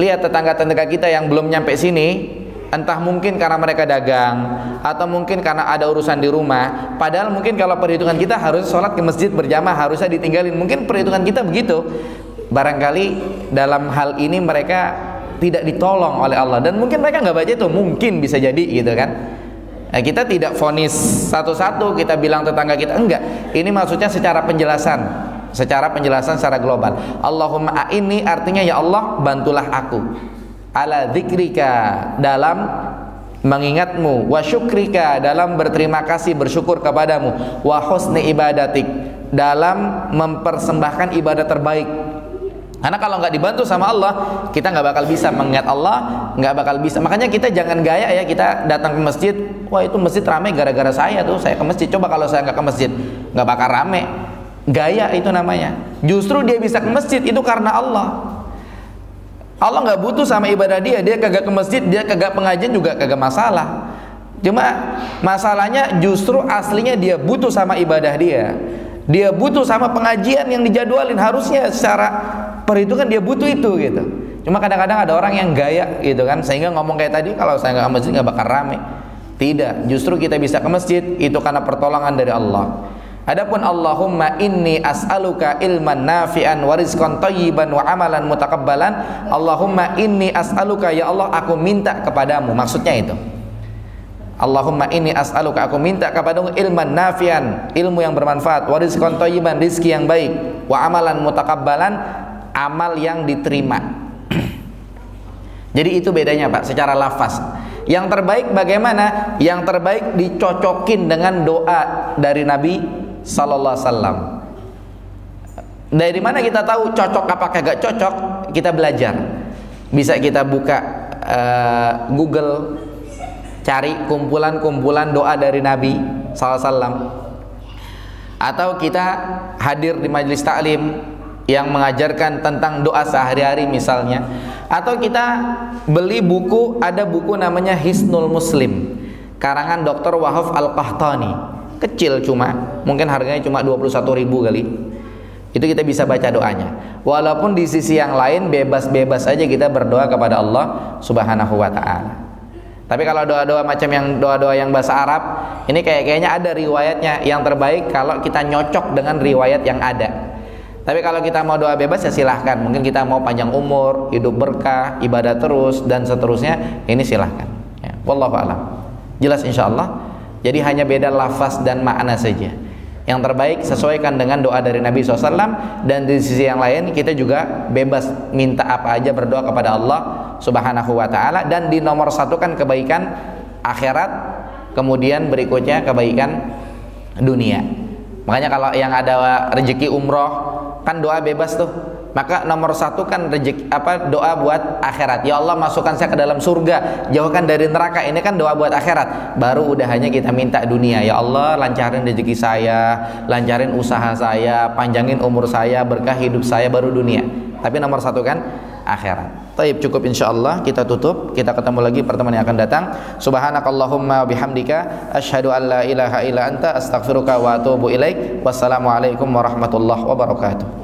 Lihat tetangga-tetangga kita yang belum nyampe sini, entah mungkin karena mereka dagang atau mungkin karena ada urusan di rumah. Padahal mungkin kalau perhitungan kita harus sholat ke masjid berjamaah, harusnya ditinggalin. Mungkin perhitungan kita begitu. Barangkali dalam hal ini mereka tidak ditolong oleh Allah, dan mungkin mereka nggak baca itu, mungkin bisa jadi gitu kan. Nah, kita tidak vonis satu-satu kita bilang tetangga kita, enggak. Ini maksudnya secara penjelasan secara global. Allahumma a'inni artinya ya Allah bantulah aku ala dzikrika dalam mengingatmu, wa syukrika dalam berterima kasih bersyukur kepadamu, wa husni ibadatik dalam mempersembahkan ibadah terbaik. Karena kalau nggak dibantu sama Allah, kita nggak bakal bisa mengingat Allah, nggak bakal bisa. Makanya kita jangan gaya ya, kita datang ke masjid, wah itu masjid ramai gara-gara saya tuh, saya ke masjid. Coba kalau saya nggak ke masjid, nggak bakal rame. Gaya itu namanya. Justru dia bisa ke masjid itu karena Allah. Allah nggak butuh sama ibadah dia kagak ke masjid, dia kagak pengajian juga kagak masalah. Cuma masalahnya justru aslinya dia butuh sama ibadah dia butuh sama pengajian yang dijadwalin. Harusnya secara perhitungan dia butuh itu gitu. Cuma kadang-kadang ada orang yang gaya gitu kan, sehingga ngomong kayak tadi, kalau saya nggak ke masjid nggak bakal rame. Tidak, justru kita bisa ke masjid itu karena pertolongan dari Allah. Adapun Allahumma inni as'aluka ilman nafi'an wa rizqan thayyiban wa amalan mutakabbalan. Allahumma inni as'aluka, ya Allah aku minta kepadamu. Maksudnya itu, Allahumma inni as'aluka, aku minta kepadamu ilman nafi'an, ilmu yang bermanfaat, wa rizqan thayyiban, rizki yang baik, wa amalan mutakabbalan, amal yang diterima. Jadi itu bedanya Pak, secara lafaz. Yang terbaik bagaimana? Yang terbaik dicocokin dengan doa dari Nabi Sallallahu Alaihi Wasallam. Dari mana kita tahu cocok apa kagak cocok? Kita belajar. Bisa kita buka Google, cari kumpulan-kumpulan doa dari Nabi Sallallahu Alaihi Wasallam. Atau kita hadir di majelis taklim yang mengajarkan tentang doa sehari-hari misalnya. Atau kita beli buku, ada buku namanya Hisnul Muslim karangan Dr. Wahab Al-Qahtani. Kecil, cuma mungkin harganya cuma 21.000 kali. Itu kita bisa baca doanya. Walaupun di sisi yang lain bebas-bebas aja kita berdoa kepada Allah Subhanahu wa taala. Tapi kalau doa-doa macam yang doa-doa yang bahasa Arab, ini kayaknya ada riwayatnya. Yang terbaik kalau kita nyocok dengan riwayat yang ada. Tapi kalau kita mau doa bebas ya silahkan. Mungkin kita mau panjang umur, hidup berkah, ibadah terus dan seterusnya, ini silahkan. Ya, wallahu a'lam. Jelas insyaallah. Jadi hanya beda lafaz dan makna saja. Yang terbaik sesuaikan dengan doa dari Nabi SAW. Dan di sisi yang lain kita juga bebas minta apa aja, berdoa kepada Allah Subhanahu wa ta'ala. Dan di nomor satu kan kebaikan akhirat, kemudian berikutnya kebaikan dunia. Makanya kalau yang ada rezeki umroh kan doa bebas tuh. Maka nomor satu kan rezeki doa buat akhirat. Ya Allah, masukkan saya ke dalam surga, jauhkan dari neraka. Ini kan doa buat akhirat. Baru udah hanya kita minta dunia. Ya Allah, lancarin rezeki saya, lancarin usaha saya, panjangin umur saya, berkah hidup saya, baru dunia. Tapi nomor satu kan akhirat. Taib, cukup insyaallah kita tutup. Kita ketemu lagi pertemuan yang akan datang. Subhanakallahumma bihamdika asyhadu an la ilaha illa anta astaghfiruka wa atubu ilaik. Wassalamualaikum warahmatullahi wabarakatuh.